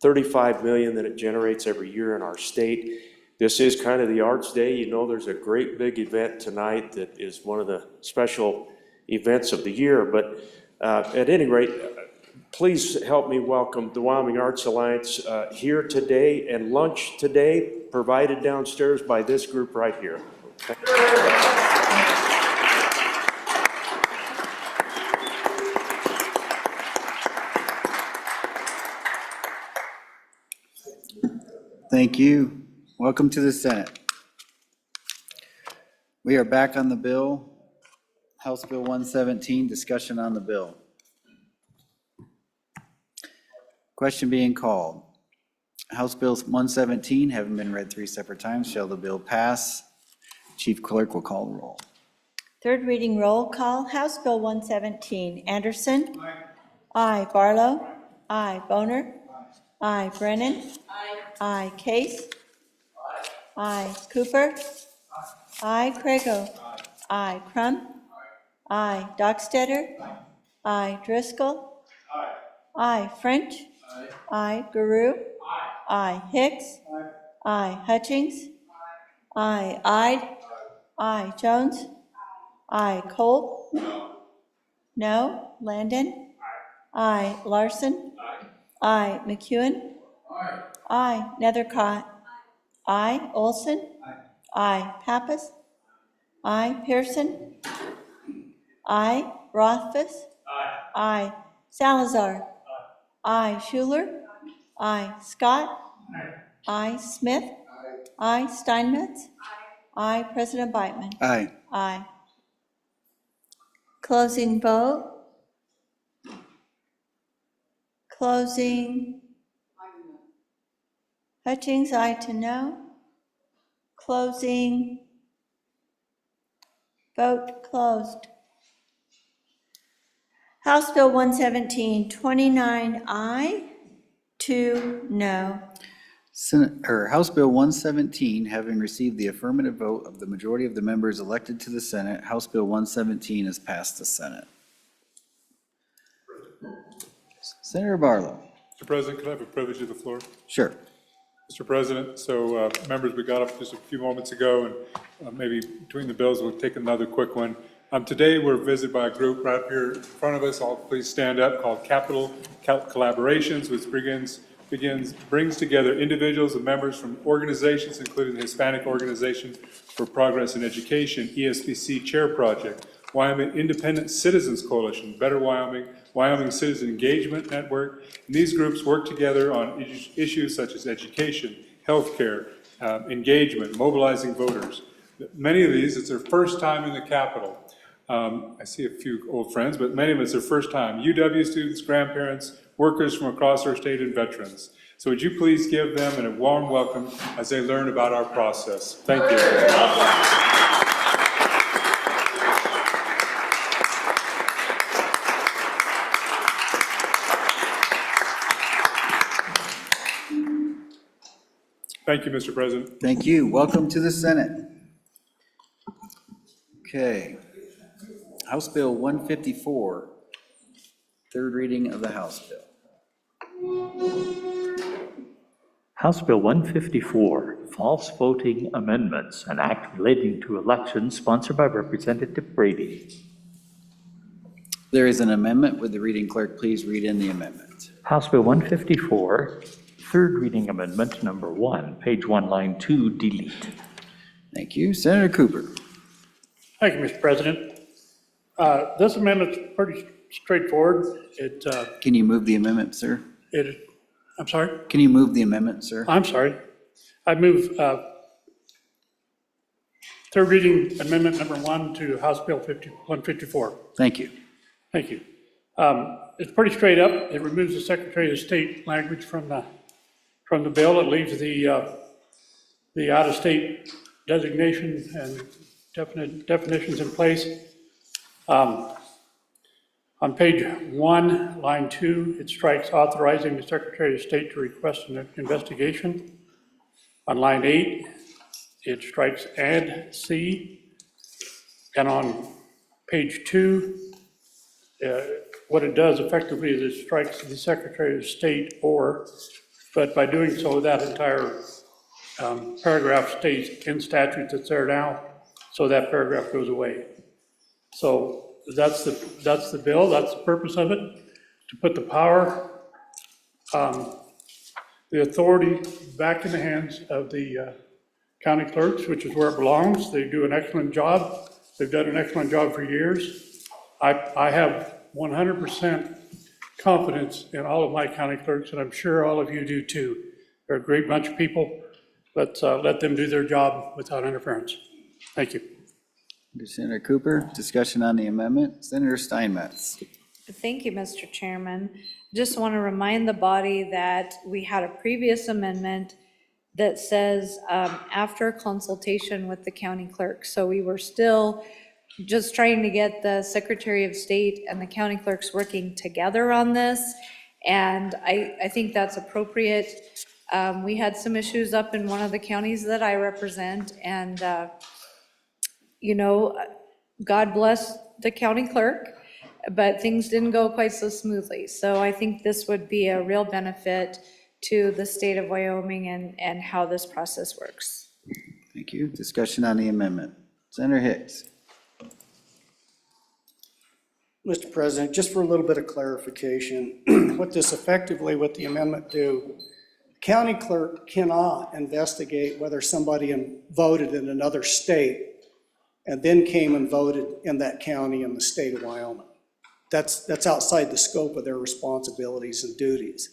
35 million that it generates every year in our state. This is kind of the Arts Day. You know, there's a great big event tonight that is one of the special events of the year. But at any rate, please help me welcome the Wyoming Arts Alliance here today, and lunch today provided downstairs by this group right here. Thank you. Welcome to the Senate. We are back on the bill. House Bill 117, discussion on the bill. Question being called. House Bill 117, having been read 3 separate times, shall the bill pass? Chief Clerk will call the roll. Third reading roll call, House Bill 117. Anderson? Aye. Barlow? Aye. Boner? Aye. Brennan? Aye. Case? Aye. Cooper? Aye. Craigo? Aye. Crum? Aye. Dockstetter? Aye. Driscoll? Aye. French? Aye. Guru? Aye. Hicks? Aye. Hutchings? Aye. Ide? Aye. Jones? Aye. Cole? No. Landon? Aye. Larson? Aye. McEwen? Aye. Nethercott? Aye. Olson? Aye. Pappas? Aye. Pearson? Aye. Rothfuss? Aye. Salazar? Aye. Schuler? Aye. Scott? Aye. Smith? Aye. Steinmetz? Aye. President Beitman? Aye. Aye. Closing vote. Closing. Hutchings, aye to no. Closing. Vote closed. House Bill 117, 29 aye, 2 no. House Bill 117, having received the affirmative vote of the majority of the members elected to the Senate, House Bill 117 has passed the Senate. Senator Barlow. Mr. President, could I have a privilege of the floor? Sure. Mr. President, so members, we got up just a few moments ago, and maybe between the bills, we'll take another quick one. Today, we're visited by a group right up here in front of us, all please stand up, called Capital Collaborations, which brings together individuals and members from organizations, including the Hispanic Organization for Progress in Education, ESPC Chair Project, Wyoming Independent Citizens Coalition, Better Wyoming, Wyoming Citizen Engagement Network. And these groups work together on issues such as education, healthcare, engagement, mobilizing voters. Many of these, it's their first time in the Capitol. I see a few old friends, but many of it's their first time. UW students, grandparents, workers from across our state, and veterans. So would you please give them a warm welcome as they learn about our process. Thank you. Thank you, Mr. President. Thank you. Welcome to the Senate. Okay. House Bill 154, third reading of the House bill. House Bill 154, false voting amendments, an act relating to elections, sponsored by Representative Brady. There is an amendment. Would the reading clerk please read in the amendment? House Bill 154, third reading amendment number 1, page 1, line 2, delete. Thank you. Senator Cooper. Thank you, Mr. President. This amendment's pretty straightforward. Can you move the amendment, sir? I'm sorry? Can you move the amendment, sir? I'm sorry. I move Third reading amendment number 1 to House Bill 154. Thank you. Thank you. It's pretty straight up. It removes the Secretary of State language from the bill. It leaves the out-of-state designation and definitions in place. On page 1, line 2, it strikes authorizing the Secretary of State to request an investigation. On line 8, it strikes add C. And on page 2, what it does effectively is it strikes the Secretary of State or, but by doing so, that entire paragraph stays in statute that's there now, so that paragraph goes away. So that's the bill, that's the purpose of it, to put the power, the authority back in the hands of the county clerks, which is where it belongs. They do an excellent job. They've done an excellent job for years. I have 100% confidence in all of my county clerks, and I'm sure all of you do too. They're a great bunch of people. Let's let them do their job without interference. Thank you. Senator Cooper, discussion on the amendment. Senator Steinmetz. Thank you, Mr. Chairman. Just want to remind the body that we had a previous amendment that says after consultation with the county clerk. So we were still just trying to get the Secretary of State and the county clerks working together on this. And I think that's appropriate. We had some issues up in one of the counties that I represent, and you know, God bless the county clerk, but things didn't go quite so smoothly. So I think this would be a real benefit to the state of Wyoming and how this process works. Thank you. Discussion on the amendment. Senator Hicks. Mr. President, just for a little bit of clarification, what the amendment do, county clerk cannot investigate whether somebody voted in another state and then came and voted in that county in the state of Wyoming. That's outside the scope of their responsibilities and duties.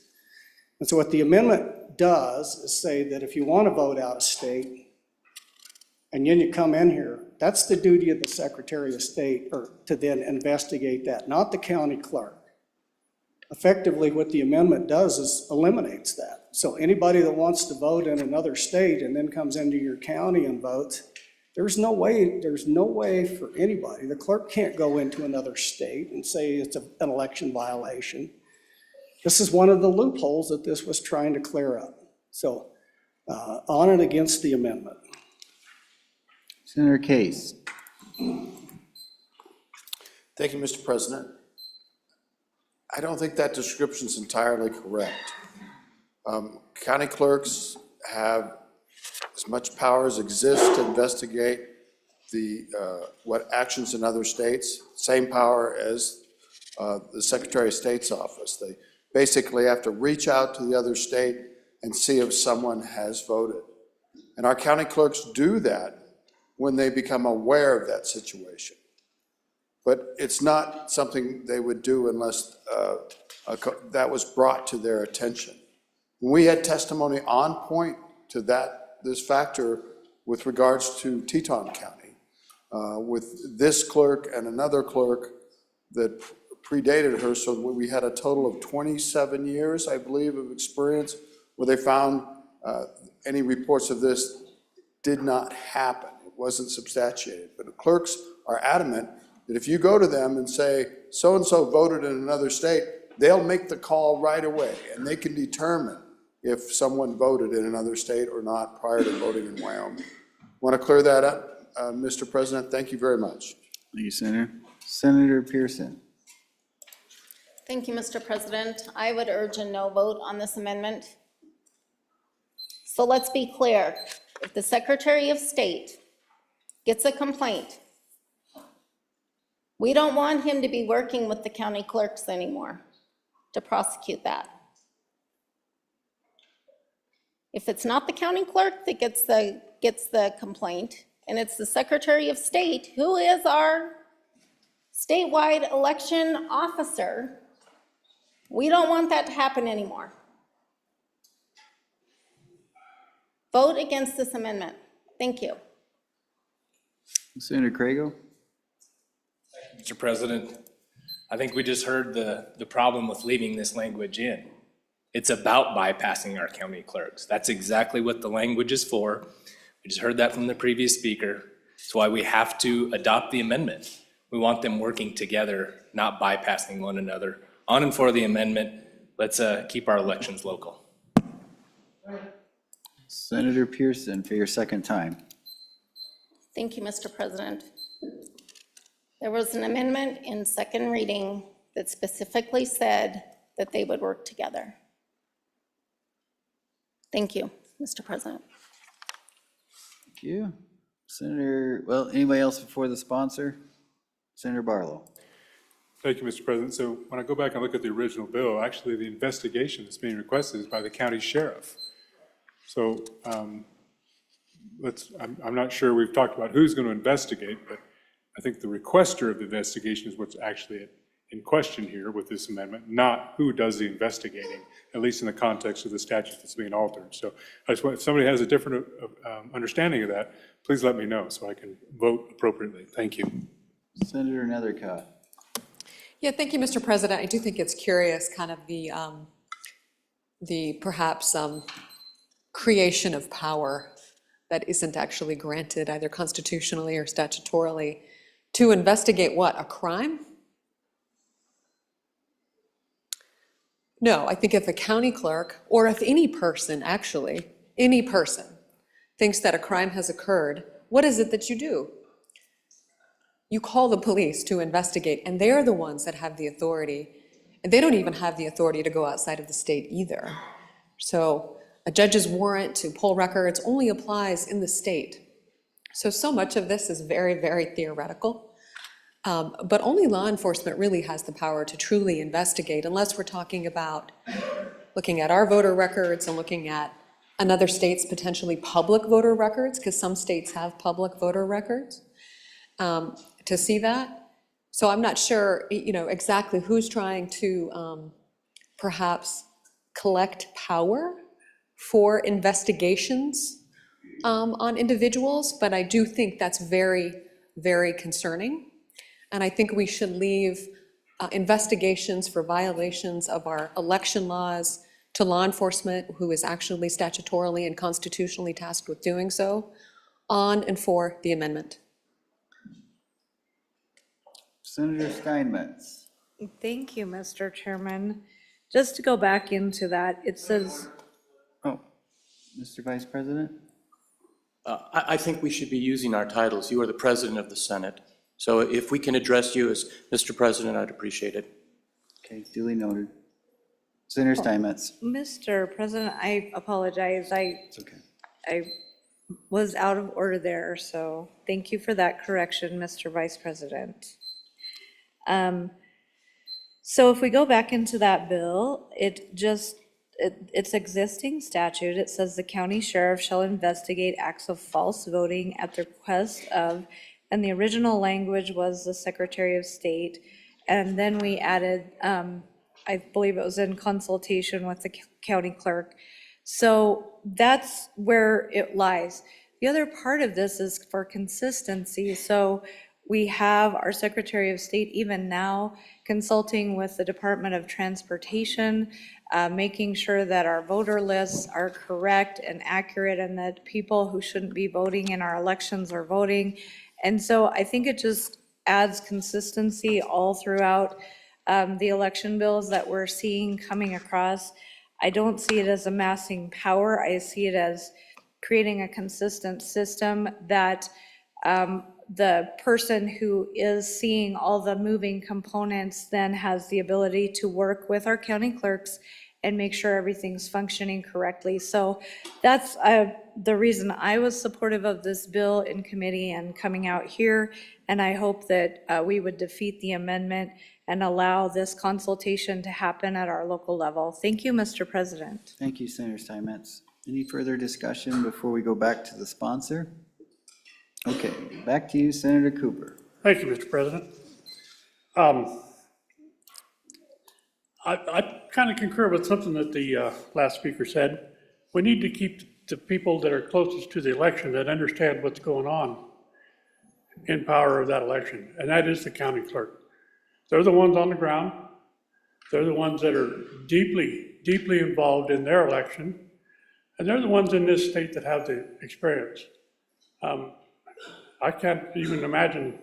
And so what the amendment does is say that if you want to vote out of state and then you come in here, that's the duty of the Secretary of State, or to then investigate that, not the county clerk. Effectively, what the amendment does is eliminates that. So anybody that wants to vote in another state and then comes into your county and votes, there's no way for anybody. The clerk can't go into another state and say it's an election violation. This is one of the loopholes that this was trying to clear up. So on and against the amendment. Senator Case. Thank you, Mr. President. I don't think that description's entirely correct. County clerks have as much power as exists to investigate what actions in other states, same power as the Secretary of State's office. They basically have to reach out to the other state and see if someone has voted. And our county clerks do that when they become aware of that situation. But it's not something they would do unless that was brought to their attention. When we had testimony on point to this factor with regards to Teton County, with this clerk and another clerk that predated her, so we had a total of 27 years, I believe, of experience where they found any reports of this did not happen. It wasn't substantiated. But the clerks are adamant that if you go to them and say, so-and-so voted in another state, they'll make the call right away, and they can determine if someone voted in another state or not prior to voting in Wyoming. Want to clear that up, Mr. President? Thank you very much. Thank you, Senator. Senator Pearson. Thank you, Mr. President. I would urge a no vote on this amendment. So let's be clear. If the Secretary of State gets a complaint, we don't want him to be working with the county clerks anymore to prosecute that. If it's not the county clerk that gets the complaint, and it's the Secretary of State, who is our statewide election officer, we don't want that to happen anymore. Vote against this amendment. Thank you. Senator Crago? Mr. President, I think we just heard the problem with leaving this language in. It's about bypassing our county clerks. That's exactly what the language is for. We just heard that from the previous speaker. It's why we have to adopt the amendment. We want them working together, not bypassing one another. On and for the amendment, let's keep our elections local. Senator Pearson for your second time. Thank you, Mr. President. There was an amendment in second reading that specifically said that they would work together. Thank you, Mr. President. Thank you. Senator, well, anybody else before the sponsor? Senator Barlow. Thank you, Mr. President. So when I go back and look at the original bill, actually the investigation that's being requested is by the county sheriff. So I'm not sure we've talked about who's going to investigate, but I think the requester of the investigation is what's actually in question here with this amendment, not who does the investigating, at least in the context of the statute that's being altered. So I just want, if somebody has a different understanding of that, please let me know so I can vote appropriately. Thank you. Senator Nethercott. Yeah, thank you, Mr. President. I do think it's curious, kind of the perhaps creation of power that isn't actually granted either constitutionally or statutorily to investigate what, a crime? No, I think if a county clerk, or if any person, actually, any person, thinks that a crime has occurred, what is it that you do? You call the police to investigate, and they're the ones that have the authority. And they don't even have the authority to go outside of the state either. So a judge's warrant to pull records only applies in the state. So much of this is very, very theoretical. But only law enforcement really has the power to truly investigate, unless we're talking about looking at our voter records and looking at another state's potentially public voter records, because some states have public voter records, to see that. So I'm not sure, exactly who's trying to perhaps collect power for investigations on individuals, but I do think that's very, very concerning. And I think we should leave investigations for violations of our election laws to law enforcement, who is actually statutorily and constitutionally tasked with doing so, on and for the amendment. Senator Steinmetz. Thank you, Mr. Chairman. Just to go back into that, it says, Oh, Mr. Vice President? I think we should be using our titles. You are the President of the Senate. So if we can address you as Mr. President, I'd appreciate it. Okay, duly noted. Senator Steinmetz. Mr. President, I apologize. It's okay. I was out of order there, so thank you for that correction, Mr. Vice President. So if we go back into that bill, it's existing statute. It says the county sheriff shall investigate acts of false voting at the request of, and the original language was the Secretary of State. And then we added, I believe it was in consultation with the county clerk. So that's where it lies. The other part of this is for consistency. So we have our Secretary of State even now consulting with the Department of Transportation, making sure that our voter lists are correct and accurate, and that people who shouldn't be voting in our elections are voting. And so I think it just adds consistency all throughout the election bills that we're seeing coming across. I don't see it as amassing power. I see it as creating a consistent system that the person who is seeing all the moving components then has the ability to work with our county clerks and make sure everything's functioning correctly. So that's the reason I was supportive of this bill in committee and coming out here. And I hope that we would defeat the amendment and allow this consultation to happen at our local level. Thank you, Mr. President. Thank you, Senator Steinmetz. Any further discussion before we go back to the sponsor? Okay, back to you, Senator Cooper. Thank you, Mr. President. I kind of concur with something that the last speaker said. We need to keep the people that are closest to the election that understand what's going on. in power of that election, and that is the county clerk. They're the ones on the ground. They're the ones that are deeply, deeply involved in their election, and they're the ones in this state that have the experience. I can't even imagine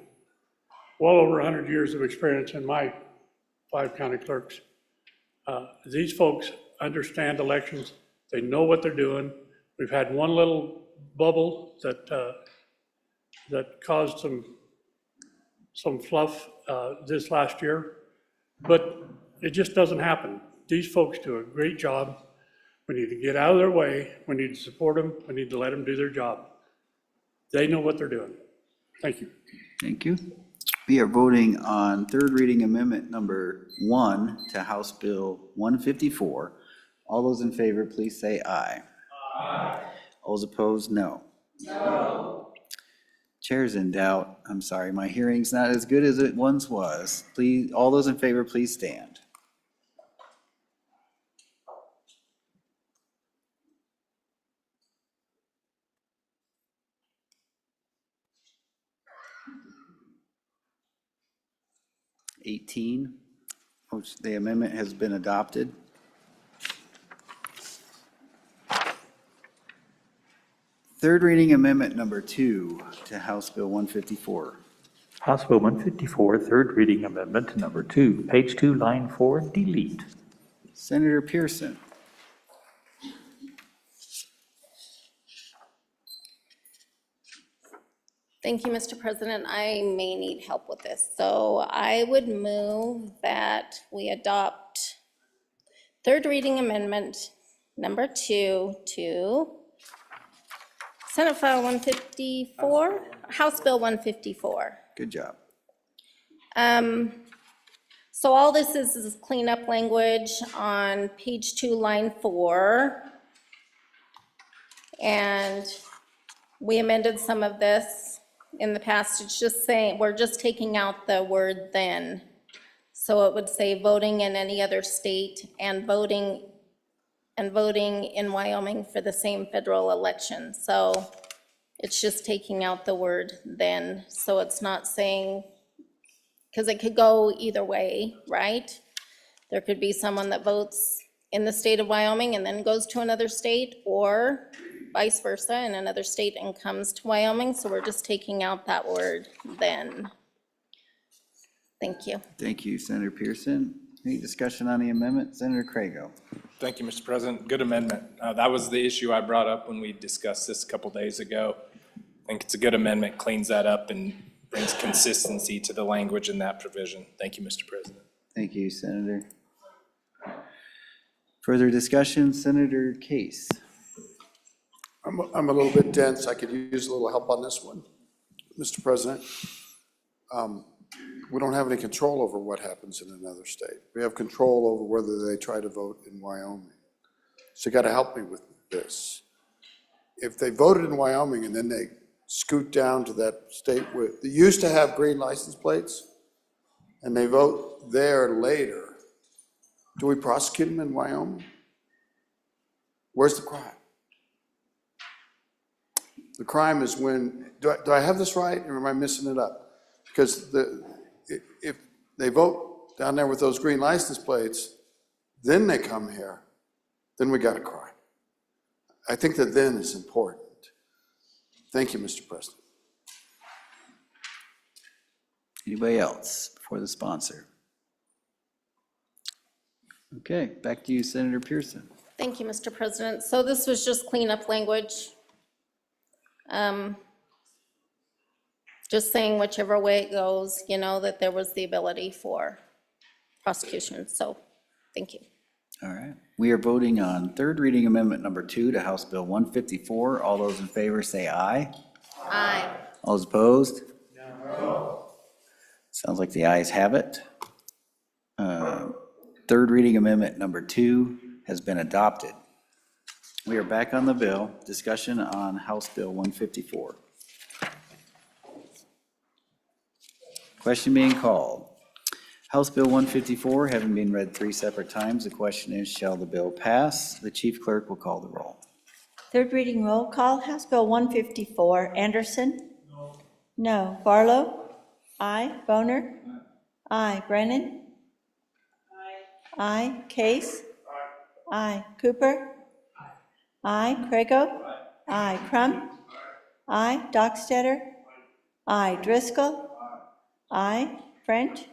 well over 100 years of experience in my 5 county clerks. These folks understand elections. They know what they're doing. We've had one little bubble that caused some fluff this last year, but it just doesn't happen. These folks do a great job. We need to get out of their way. We need to support them. We need to let them do their job. They know what they're doing. Thank you. Thank you. We are voting on third reading amendment number 1 to House Bill 154. All those in favor, please say aye. Aye. All those opposed, no. No. Chair's in doubt. I'm sorry, my hearing's not as good as it once was. Please, all those in favor, please stand. Which the amendment has been adopted. Third reading amendment number 2 to House Bill 154. House Bill 154, third reading amendment number 2, page 2, line 4, delete. Senator Pearson. Thank you, Mr. President. I may need help with this. So I would move that we adopt third reading amendment number 2 to Senate File 154, House Bill 154. Good job. So all this is cleanup language on page 2, line 4. And we amended some of this in the past. It's just saying, we're just taking out the word then. So it would say voting in any other state and voting in Wyoming for the same federal election. So it's just taking out the word then. So it's not saying, because it could go either way, right? There could be someone that votes in the state of Wyoming and then goes to another state, or vice versa, in another state and comes to Wyoming. So we're just taking out that word then. Thank you. Thank you, Senator Pearson. Any discussion on the amendment? Senator Crago. Thank you, Mr. President. Good amendment. That was the issue I brought up when we discussed this a couple days ago. I think it's a good amendment, cleans that up and brings consistency to the language in that provision. Thank you, Mr. President. Thank you, Senator. Further discussion, Senator Case. I'm a little bit dense. I could use a little help on this one, Mr. President. We don't have any control over what happens in another state. We have control over whether they try to vote in Wyoming. So you got to help me with this. If they voted in Wyoming and then they scoot down to that state where they used to have green license plates and they vote there later, do we prosecute them in Wyoming? Where's the crime? The crime is when, do I have this right, or am I missing it up? Because if they vote down there with those green license plates, then they come here, then we got a crime. I think that then is important. Thank you, Mr. President. Anybody else before the sponsor? Okay, back to you, Senator Pearson. Thank you, Mr. President. So this was just cleanup language. Just saying whichever way it goes, you know, that there was the ability for prosecution. So thank you. All right. We are voting on third reading amendment number 2 to House Bill 154. All those in favor say aye. Aye. All those opposed? No. Sounds like the ayes have it. Third reading amendment number 2 has been adopted. We are back on the bill. Discussion on House Bill 154. Question being called. House Bill 154 having been read 3 separate times, the question is, shall the bill pass? The chief clerk will call the roll. Third reading roll call, House Bill 154, Anderson. No. No. Barlow? Aye. Boner? Aye. Brennan? Aye. Case? Aye. Cooper? Aye. Craigo? Aye. Crum? Aye. Dockstetter? Aye. Driscoll? Aye. French?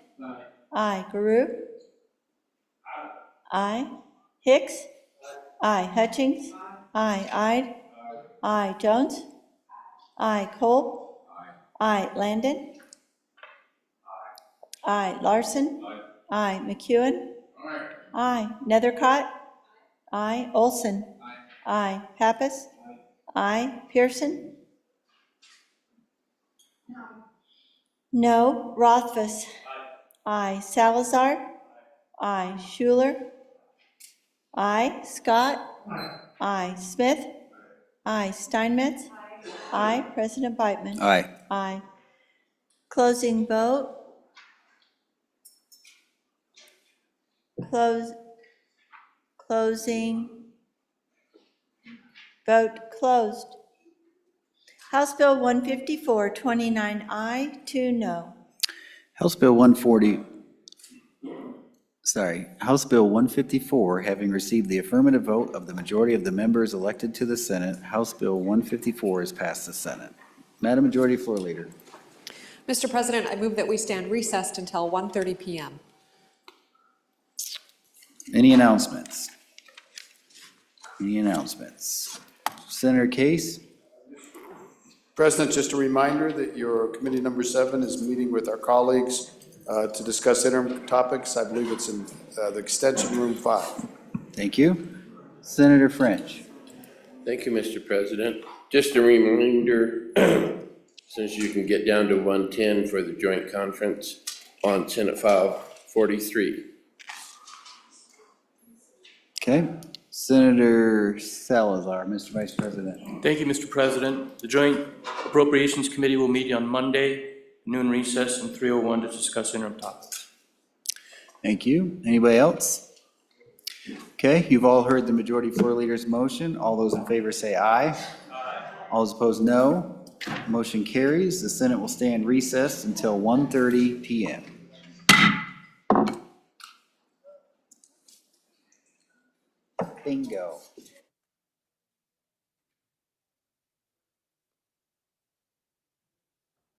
Aye. Guru? Aye. Hicks? Aye. Hutchings? Aye. Ide? Aye. Jones? Aye. Cole? Aye. Landon? Aye. Larson? Aye. McEwen? Aye. Nethercott? Aye. Olson? Aye. Pappas? Aye. Pearson? No. Rothfuss? Aye. Salazar? Aye. Schuler? Aye. Scott? Aye. Smith? Aye. Steinmetz? Aye. President Beitman? Aye. Aye. Closing vote. Closing. Vote closed. House Bill 154, 29 aye, 2 no. House Bill 154, having received the affirmative vote of the majority of the members elected to the Senate, House Bill 154 is passed the Senate. Madam Majority Floor Leader. Mr. President, I move that we stand recessed until 1:30 PM. Any announcements? Any announcements? Senator Case? President, just a reminder that your committee number 7 is meeting with our colleagues to discuss interim topics. I believe it's in the extension room 5. Thank you. Senator French? Thank you, Mr. President. Just a reminder, since you can get down to 110 for the joint conference on Senate File 43. Okay. Senator Salazar, Mr. Vice President. Thank you, Mr. President. The Joint Appropriations Committee will meet on Monday, noon recess in 301 to discuss interim topics. Thank you. Anybody else? Okay, you've all heard the Majority Floor Leader's motion. All those in favor say aye. All those opposed, no. Motion carries. The Senate will stand recessed until 1:30 PM. Bingo.